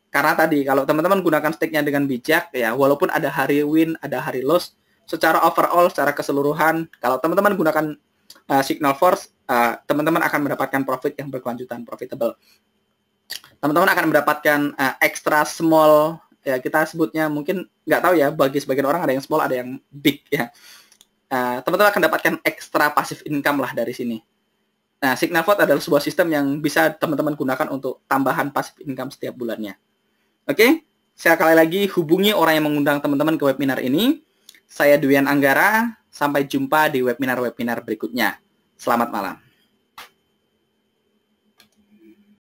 Speaker 1: Karena tadi, kalau teman-teman gunakan stake-nya dengan bijak, ya walaupun ada hari win, ada hari loss, secara overall, secara keseluruhan, kalau teman-teman gunakan Signal Forge, teman-teman akan mendapatkan profit yang berkelanjutan, profitable. Teman-teman akan mendapatkan extra small, ya kita sebutnya mungkin nggak tahu ya, bagi sebagian orang ada yang small, ada yang big ya. Teman-teman akan dapatkan extra passive income lah dari sini. Nah, Signal Forge adalah sebuah sistem yang bisa teman-teman gunakan untuk tambahan passive income setiap bulannya. Oke, saya kali lagi hubungi orang yang mengundang teman-teman ke webinar ini. Saya Duyan Anggara, sampai jumpa di webinar-webinar berikutnya. Selamat malam.